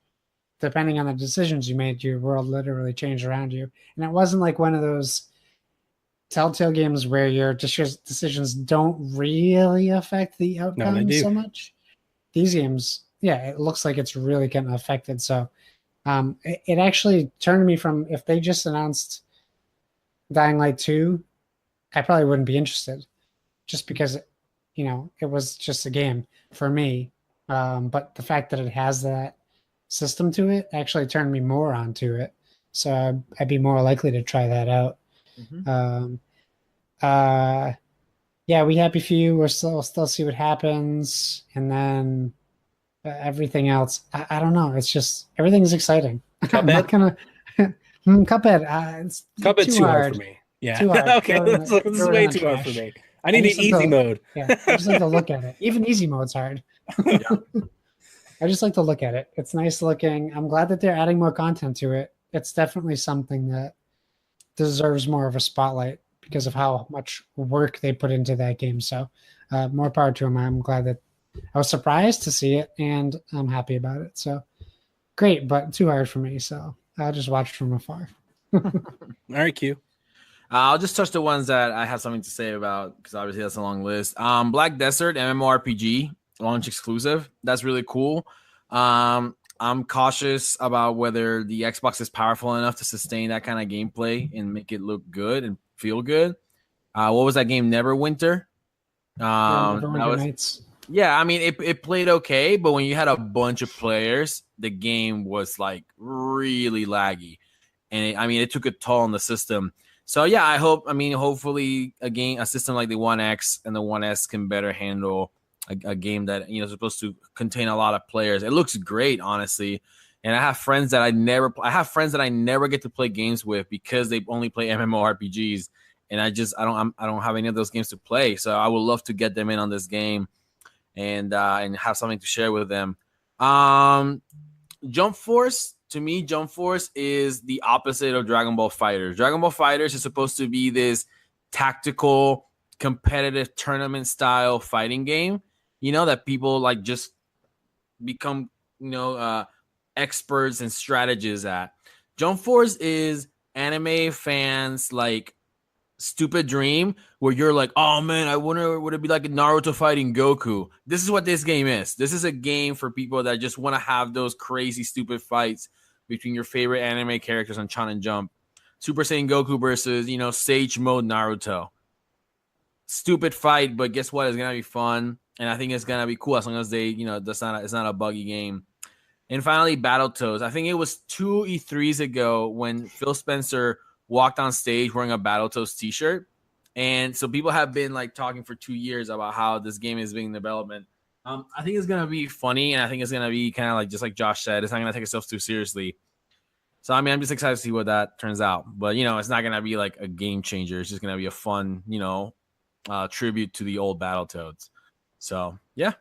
depending on the decisions you made. Your world literally changed around you, and it wasn't like one of those Telltale games where your decisions don't really affect the outcome so much. These games, yeah, it looks like it's really getting affected. So it actually turned me from, if they just announced Dying Light 2, I probably wouldn't be interested, just because, it was just a game for me. But the fact that it has that system to it actually turned me more onto it. So I'd be more likely to try that out. Mm-hmm. Yeah, we happy for you. We'll still see what happens, and then everything else. I don't know. It's just everything's exciting. Cuphead? I'm not gonna Cuphead. It's Cuphead's too hard for me. Yeah. Too hard. Okay, this is way too hard for me. I need an easy mode. Yeah, I just like to look at it. Even easy mode's hard. I just like to look at it. It's nice looking. I'm glad that they're adding more content to it. It's definitely something that deserves more of a spotlight because of how much work they put into that game. So more power to them. I'm glad that I was surprised to see it, and I'm happy about it. So great, but too hard for me. So I'll just watch from afar. All right, Q. I'll just touch the ones that I have something to say about, because obviously that's a long list. Black Desert, MMORPG, launch exclusive. That's really cool. I'm cautious about whether the Xbox is powerful enough to sustain that kind of gameplay and make it look good and feel good. What was that game? Neverwinter? Neverwinter Nights. Yeah, I mean, it played okay, but when you had a bunch of players, the game was like really laggy. And it took a toll on the system. So yeah, hopefully a system like the One X and the One S can better handle a game that is supposed to contain a lot of players. It looks great, honestly. And I have friends that I never get to play games with because they only play MMORPGs, and I don't have any of those games to play. So I would love to get them in on this game and have something to share with them. Jump Force. To me, Jump Force is the opposite of Dragon Ball FighterZ. Dragon Ball FighterZ is supposed to be this tactical, competitive tournament-style fighting game, that people like just become, experts and strategists at. Jump Force is anime fans like stupid dream where you're like, oh man, I wonder would it be like a Naruto fighting Goku. This is what this game is. This is a game for people that just want to have those crazy stupid fights between your favorite anime characters on Shonen Jump. Super Saiyan Goku versus Sage Mode Naruto. Stupid fight, but guess what? It's gonna be fun, and I think it's gonna be cool as long as they it's not a buggy game. And finally, Battletoads. I think it was 2 E3s ago when Phil Spencer walked on stage wearing a Battletoads t-shirt. And so people have been like talking for 2 years about how this game is being in development. I think it's going to be funny, and I think it's going to be kind of like, just like Josh said, it's not going to take itself too seriously. So, I'm just excited to see what that turns out. But, it's not going to be like a game changer. It's just going to be a fun, tribute to the old Battletoads. So, yeah.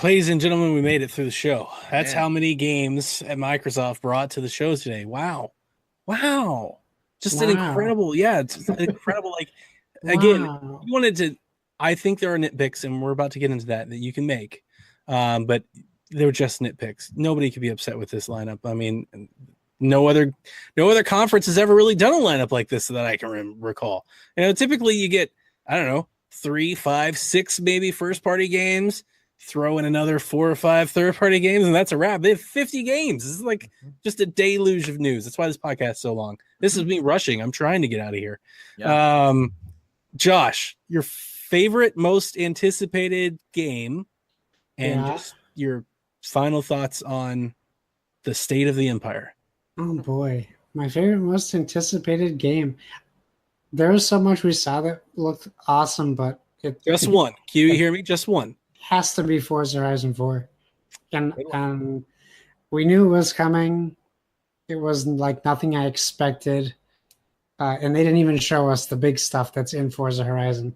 Ladies and gentlemen, we made it through the show. That's how many games at Microsoft brought to the show today. Wow. Just an incredible, it's incredible. Like, again, you wanted to, I think there are nitpicks, and we're about to get into that you can make. But they're just nitpicks. Nobody could be upset with this lineup. I mean, no other conference has ever really done a lineup like this that I can recall. Typically you get, 3, 5, 6 maybe first party games. Throw in another 4 or 5 third-party games, and that's a wrap. They have 50 games. This is like just a deluge of news. That's why this podcast is so long. This is me rushing. I'm trying to get out of here. Yeah. Josh, your favorite, most anticipated game, and just your final thoughts on the state of the Empire. Oh, boy. My favorite, most anticipated game. There was so much we saw that looked awesome, but Just one. Q, you hear me? Just one. Has to be Forza Horizon 4. And we knew it was coming. It was like nothing I expected. And they didn't even show us the big stuff that's in Forza Horizon.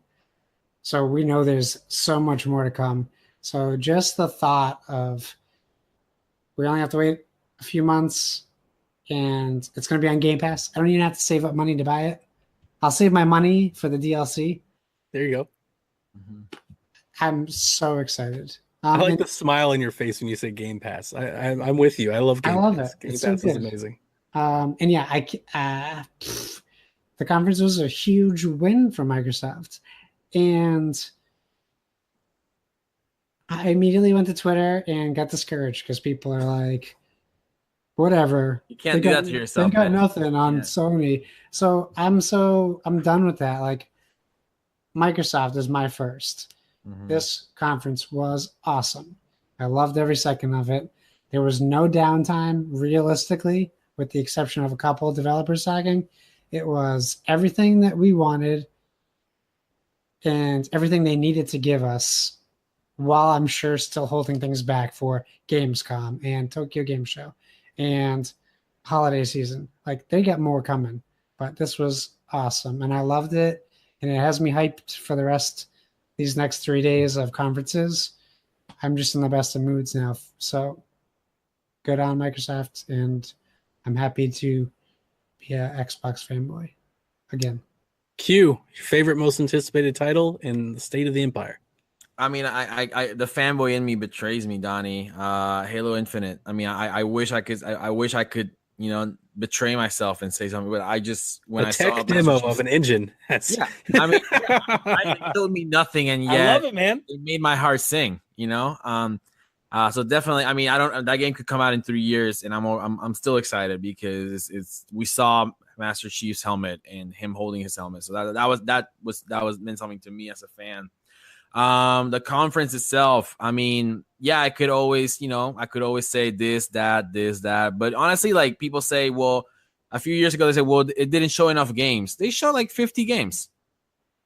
So we know there's so much more to come. So just the thought of we only have to wait a few months and it's going to be on Game Pass. I don't even have to save up money to buy it. I'll save my money for the DLC. There you go. I'm so excited. I like the smile on your face when you say Game Pass. I'm with you. I love Game Pass. I love it. Game It's Pass so is good. amazing. And yeah, the conference was a huge win for Microsoft. And I immediately went to Twitter and got discouraged because people are like, whatever. You can't do that to yourself. They got man. nothing on Sony. So I'm done with that. Like, Microsoft is my first. This conference was awesome. I loved every second of it. There was no downtime, realistically, with the exception of a couple of developers talking. It was everything that we wanted and everything they needed to give us, while I'm sure still holding things back for Gamescom and Tokyo Game Show and holiday season. Like, they got more coming, but this was awesome. And I loved it. And it has me hyped for the rest these next 3 days of conferences. I'm just in the best of moods now. So good on Microsoft, and I'm happy to be an Xbox fanboy again. Q, your favorite, most anticipated title in the State of the Empire? I mean, I the fanboy in me betrays me, Donnie. Halo Infinite. I mean, I wish I could, you know, betray myself and say something, but I just when a I tech saw demo of an engine. Yeah, I mean, it told me nothing, and yet I love it, man. It made my heart sing. You know, so definitely. I mean, that game could come out in 3 years, and I'm still excited because we saw Master Chief's helmet and him holding his helmet, so that was meant something to me as a fan. The conference itself, I mean, yeah, I could always say this, that, but honestly, like, people say, well, a few years ago they said, well, it didn't show enough games. They showed like 50 games,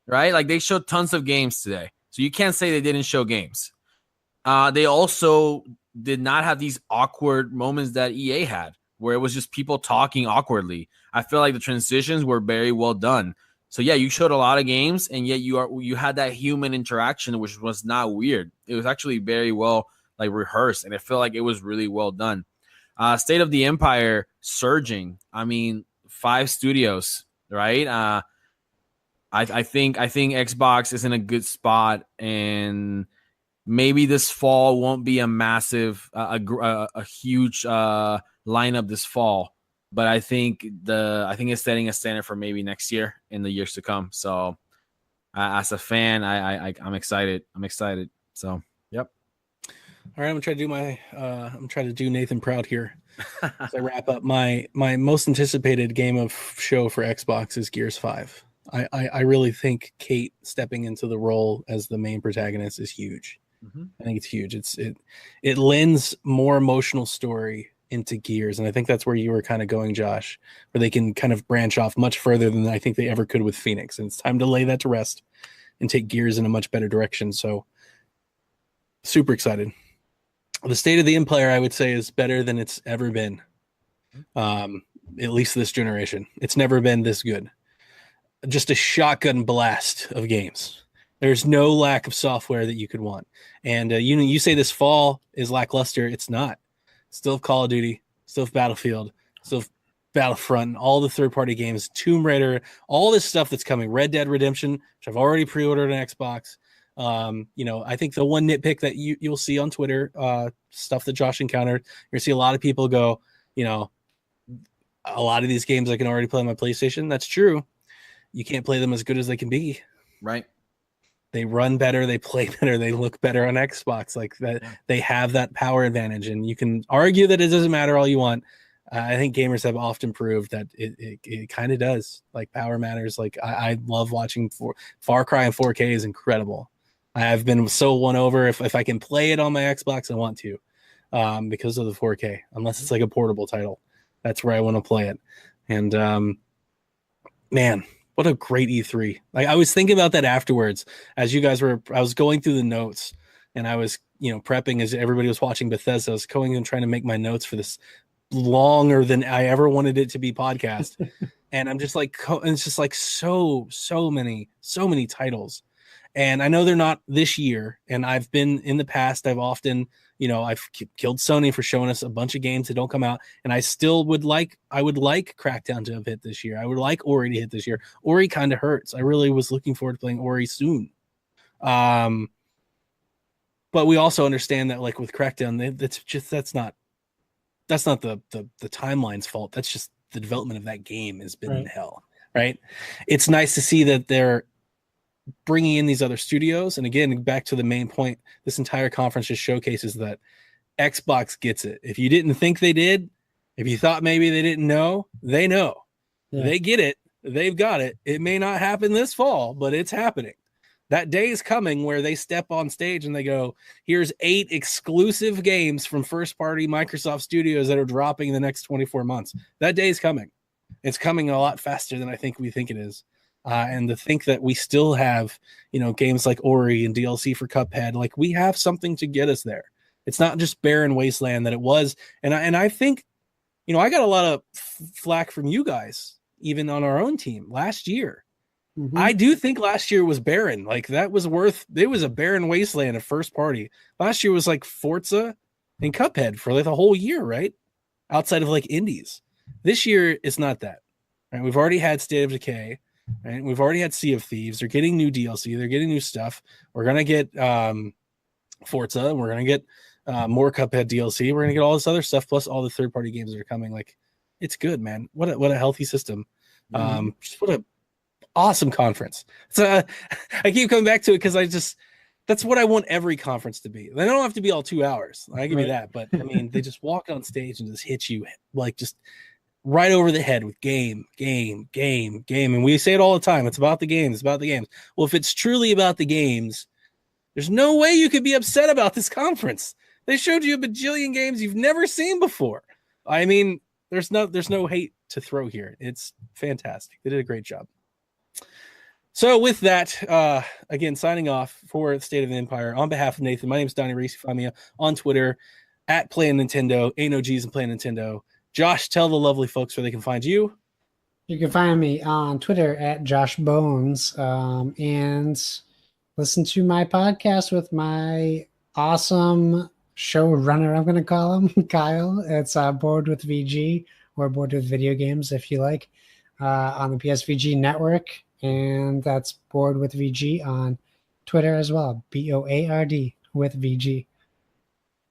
right? Like, they showed tons of games today, so you can't say they didn't show games. They also did not have these awkward moments that EA had, where it was just people talking awkwardly. I feel like the transitions were very well done. So yeah, you showed a lot of games, and yet you had that human interaction, which was not weird. It was actually very well, like, rehearsed, and I feel like it was really well done. State of the Empire surging. I mean, 5 studios, right? I think Xbox is in a good spot, and maybe this fall won't be a massive, a huge lineup this fall. But I think it's setting a standard for maybe next year in the years to come. So as a fan, I'm excited. So, yep. All right, I'm gonna try to do Nathan proud here. As I wrap up, my most anticipated game of show for Xbox is Gears 5. I really think Kate stepping into the role as the main protagonist is huge. I think it's huge. It lends more emotional story into Gears, and I think that's where you were kind of going, Josh, where they can kind of branch off much further than I think they ever could with Phoenix, and it's time to lay that to rest and take Gears in a much better direction. So super excited. The State of the Empire, I would say, is better than it's ever been, at least this generation. It's never been this good. Just a shotgun blast of games. There's no lack of software that you could want. And you say this fall is lackluster. It's not. Still Call of Duty, still Battlefield, still Battlefront, all the third-party games, Tomb Raider, all this stuff that's coming. Red Dead Redemption, which I've already pre-ordered on Xbox. I think the one nitpick that you'll see on Twitter, stuff that Josh encountered, you're gonna see a lot of people go, a lot of these games I can already play on my PlayStation. That's true. You can't play them as good as they can be. Right. They run better, they play better, they look better on Xbox. Like that, they have that power advantage, and you can argue that it doesn't matter all you want. I think gamers have often proved that it kind of does. Like, power matters. Like, I love watching Far Cry in 4K is incredible. I've been so won over. If I can play it on my Xbox, I want to, because of the 4K. Unless it's like a portable title, that's where I want to play it. And man, What a great E3. Like I was thinking about that afterwards as you guys were, I was going through the notes and I was, prepping as everybody was watching Bethesda. I was going and trying to make my notes for this longer than I ever wanted it to be podcast. And I'm just like, it's just like so many titles. And I know they're not this year. And I've been in the past, I've often, I've killed Sony for showing us a bunch of games that don't come out. And I still would like Crackdown to have hit this year. I would like Ori to hit this year. Ori kind of hurts. I really was looking forward to playing Ori soon. But we also understand that like with Crackdown, that's not the timeline's fault. That's just the development of that game has been in hell, right? It's nice to see that they're bringing in these other studios. And again, back to the main point, this entire conference just showcases that Xbox gets it. If you didn't think they did, if you thought maybe they didn't know, they know. Yeah. They get it. They've got it. It may not happen this fall, but it's happening. That day is coming where they step on stage and they go, here's 8 exclusive games from first-party Microsoft studios that are dropping in the next 24 months. That day is coming. It's coming a lot faster than I think we think it is. And to think that we still have, games like Ori and DLC for Cuphead, like we have something to get us there. It's not just barren wasteland that it was. And I think, I got a lot of flack from you guys, even on our own team last year. Mm-hmm. I do think last year was barren. Like it was a barren wasteland of first party. Last year was like Forza and Cuphead for like the whole year, right? Outside of like indies. This year it's not that. Right? We've already had State of Decay, right? We've already had Sea of Thieves. They're getting new DLC. They're getting new stuff. We're gonna get Forza. We're gonna get more Cuphead DLC. We're gonna get all this other stuff plus all the third party games that are coming. Like it's good, man. What a healthy system. Just what a awesome conference. So I keep coming back to it because that's what I want every conference to be. They don't have to be all 2 hours. I give you that, but I mean, they just walk on stage and just hit you like just right over the head with game. And we say it all the time. It's about the games. It's about the games. Well, if it's truly about the games, there's no way you could be upset about this conference. They showed you a bajillion games you've never seen before. I mean, there's no hate to throw here. It's fantastic. They did a great job. So with that, again, signing off for State of the Empire on behalf of Nathan, my name is Donnie Reese. You find me on Twitter at Playing Nintendo, ain't no G's in Playing Nintendo. Josh, tell the lovely folks where they can find you. You can find me on Twitter at Josh Bones, and listen to my podcast with my awesome showrunner, I'm going to call him, Kyle. It's Bored with VG, or Bored with Video Games, if you like, on the PSVG network. And that's Bored with VG on Twitter as well. BOARD with VG.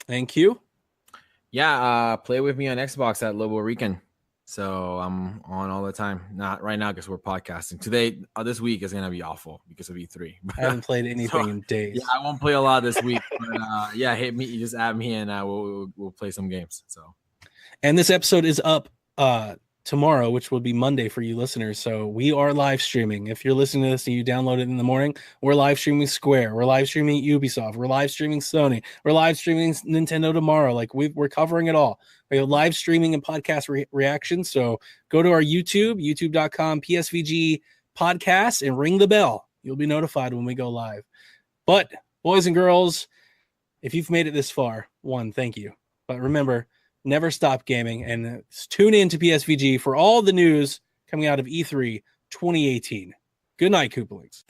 Thank you. Yeah, play with me on Xbox at Lobo Rican. So I'm on all the time. Not right now because we're podcasting. Today, this week is gonna be awful because of E3. I haven't played anything in days. Yeah, I won't play a lot this week. But yeah, hit me. You just add me and we'll play some games. So, and this episode is up tomorrow, which will be Monday for you listeners. So we are live streaming. If you're listening to this and you download it in the morning, we're live streaming Square. We're live streaming Ubisoft. We're live streaming Sony. We're live streaming Nintendo tomorrow. Like we're covering it all. We have live streaming and podcast reactions. So go to our YouTube, youtube.com, PSVG podcast, and ring the bell. You'll be notified when we go live. But boys and girls, if you've made it this far, thank you. But remember, never stop gaming, and tune in to PSVG for all the news coming out of E3 2018. Good night, Koopalings.